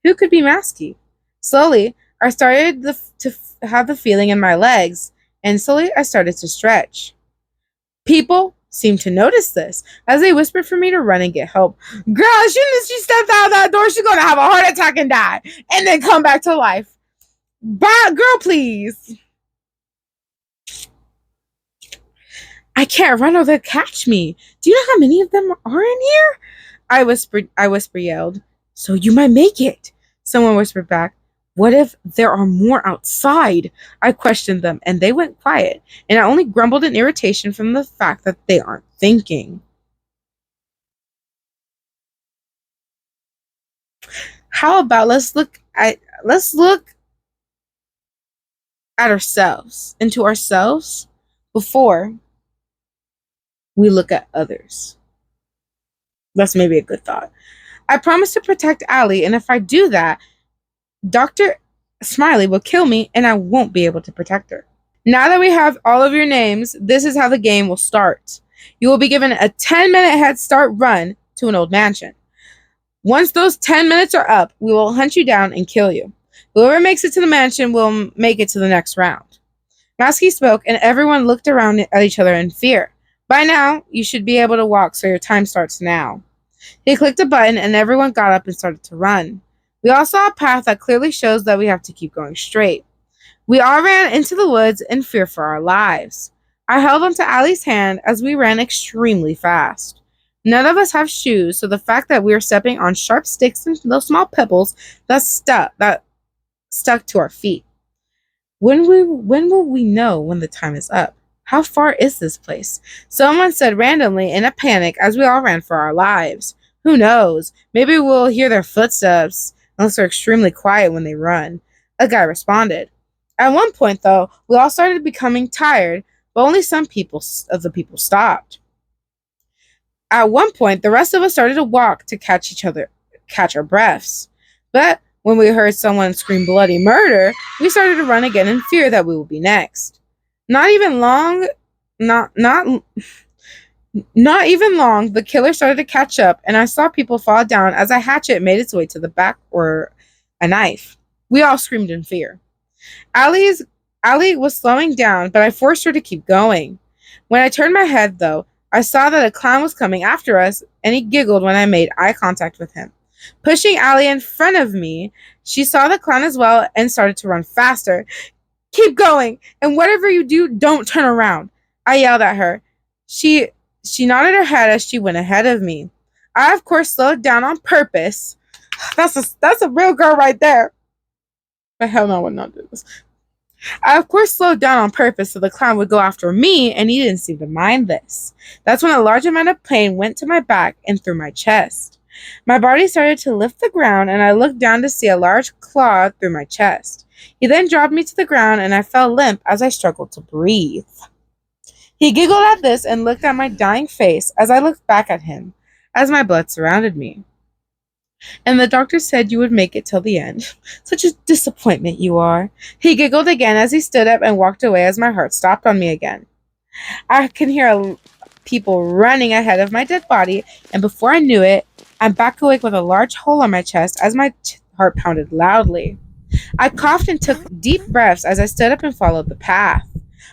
Who could be Masky? Slowly, I started to have the feeling in my legs, and slowly I started to stretch. People seemed to notice this, as they whispered for me to run and get help. Girl, as soon as she stepped out that door, she's going to have a heart attack and die, and then come back to life. Bye, girl, please. I can't run or they'll catch me. Do you know how many of them are in here? I whisper yelled. So you might make it. Someone whispered back. What if there are more outside? I questioned them, and they went quiet, and I only grumbled in irritation from the fact that they aren't thinking. How about let's look at ourselves, into ourselves, before we look at others. That's maybe a good thought. I promise to protect Allie, and if I do that, Dr. Smiley will kill me, and I won't be able to protect her. Now that we have all of your names, this is how the game will start. You will be given a 10-minute head start run to an old mansion. Once those 10 minutes are up, we will hunt you down and kill you. Whoever makes it to the mansion will make it to the next round. Masky spoke, and everyone looked around at each other in fear. By now, you should be able to walk, so your time starts now. He clicked a button, and everyone got up and started to run. We all saw a path that clearly shows that we have to keep going straight. We all ran into the woods in fear for our lives. I held onto Allie's hand as we ran extremely fast. None of us have shoes, so the fact that we were stepping on sharp sticks and those small pebbles that stuck to our feet. When will we know when the time is up? How far is this place? Someone said randomly in a panic as we all ran for our lives. Who knows? Maybe we'll hear their footsteps, unless they're extremely quiet when they run. A guy responded. At one point, though, we all started becoming tired, but only some of the people stopped. At one point, the rest of us started to walk to catch our breaths. But When we heard someone scream bloody murder, we started to run again in fear that we would be next. Not even long, not not not even long, the killer started to catch up, and I saw people fall down as a hatchet made its way to the back or a knife. We all screamed in fear. Allie's Allie was slowing down, but I forced her to keep going. When I turned my head, though, I saw that a clown was coming after us, and he giggled when I made eye contact with him. Pushing Allie in front of me, she saw the clown as well and started to run faster. Keep going, and whatever you do, don't turn around, I yelled at her. She she nodded her head as she went ahead of me. I, of course, slowed down on purpose. That's a real girl right there. But hell no, I would not do this. I, of course, slowed down on purpose so the clown would go after me, and he didn't seem to mind this. That's when a large amount of pain went to my back and through my chest. My body started to lift the ground, and I looked down to see a large claw through my chest. He then dropped me to the ground, and I fell limp as I struggled to breathe. He giggled at this and looked at my dying face as I looked back at him, as my blood surrounded me. And the doctor said you would make it till the end. Such a disappointment you are. He giggled again as he stood up and walked away as my heart stopped on me again. I can hear people running ahead of my dead body, and before I knew it, I'm back awake with a large hole on my chest as my heart pounded loudly. I coughed and took deep breaths as I stood up and followed the path.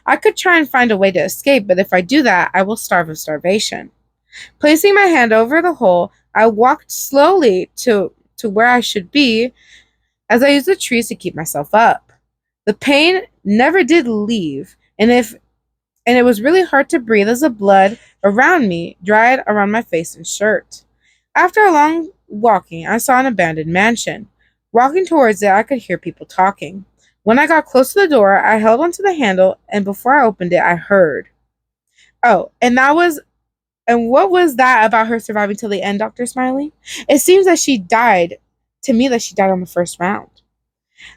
I could try and find a way to escape, but if I do that, I will starve of starvation. Placing my hand over the hole, I walked slowly to where I should be as I used the trees to keep myself up. The pain never did leave, and it was really hard to breathe as the blood around me dried around my face and shirt. After a long walking, I saw an abandoned mansion. Walking towards it, I could hear people talking. When I got close to the door, I held onto the handle, and before I opened it, I heard. Oh, and what was that about her surviving till the end, Dr. Smiley? It seems that she died, to me, that she died on the first round.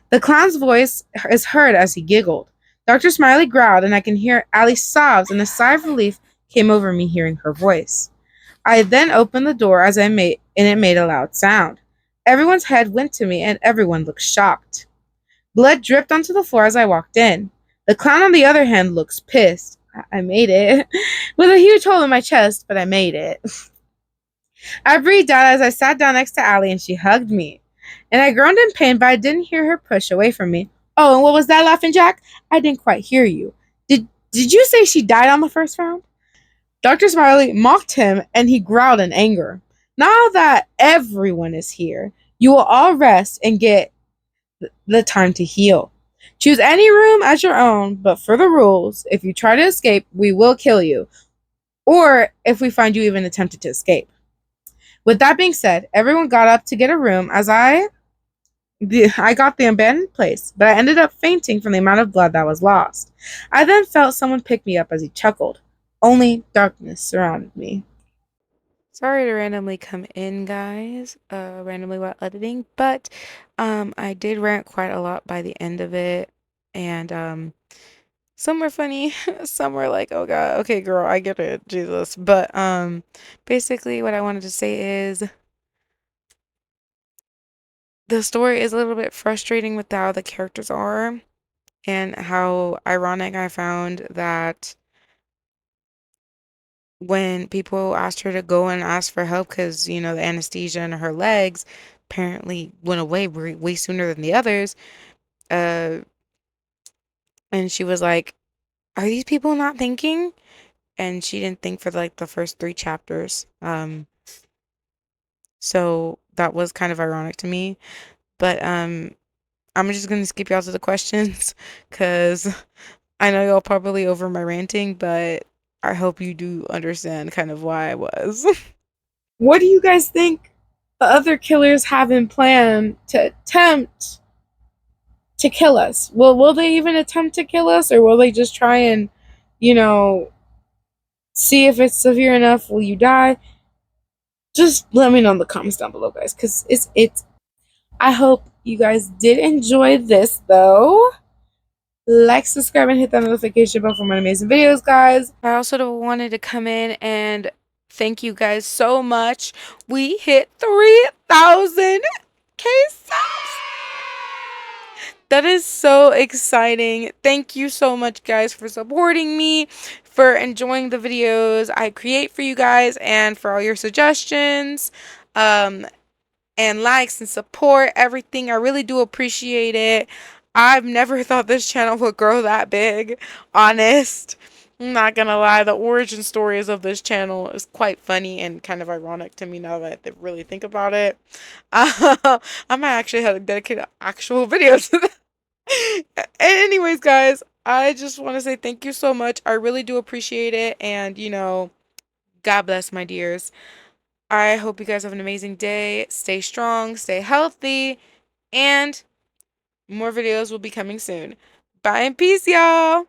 The clown's voice is heard as he giggled. Dr. Smiley growled, and I can hear Allie's sobs, and a sigh of relief came over me hearing her voice. I then opened the door and it made a loud sound. Everyone's head went to me, and everyone looked shocked. Blood dripped onto the floor as I walked in. The clown, on the other hand, looks pissed. I made it. With a huge hole in my chest, but I made it. I breathed out as I sat down next to Allie, and she hugged me. And I groaned in pain, but I didn't hear her push away from me. Oh, and what was that, Laughing Jack? I didn't quite hear you. Did you say she died on the first round? Dr. Smiley mocked him, and he growled in anger. Now that everyone is here, you will all rest and get the time to heal. Choose any room as your own, but for the rules, if you try to escape, we will kill you, or if we find you even attempted to escape. With that being said, everyone got up to get a room as I got the abandoned place, but I ended up fainting from the amount of blood that was lost. I then felt someone pick me up as he chuckled. Only darkness surrounded me. Sorry to randomly come in, guys, randomly while editing, but I did rant quite a lot by the end of it, and some were funny, some were like, oh god, okay, girl, I get it, Jesus. But basically what I wanted to say is the story is a little bit frustrating with how the characters are, and how ironic I found that when people asked her to go and ask for help because, the anesthesia in her legs apparently went away way sooner than the others, uh, and she was like, are these people not thinking? And she didn't think for like the first 3 chapters. So that was kind of ironic to me. But I'm just gonna skip y'all to the questions because I know y'all probably over my ranting, but I hope you do understand kind of why I was. What do you guys think the other killers have in plan to attempt to kill us? Will they even attempt to kill us, or will they just try and, you know, see if it's severe enough? Will you die? Just let me know in the comments down below, guys, because it's. I hope you guys did enjoy this, though. Like, subscribe, and hit that notification bell for more amazing videos, guys. I also wanted to come in and thank you guys so much. We hit 3,000 K subs. That is so exciting. Thank you so much, guys, for supporting me, for enjoying the videos I create for you guys, and for all your suggestions, and likes and support, everything. I really do appreciate it. I've never thought this channel would grow that big, honest. I'm not gonna lie, the origin stories of this channel is quite funny and kind of ironic to me now that I really think about it. I might actually have to dedicate actual videos to that. Anyways, guys, I just want to say thank you so much. I really do appreciate it. And, God bless, my dears. I hope you guys have an amazing day. Stay strong, stay healthy, and more videos will be coming soon. Bye and peace, y'all.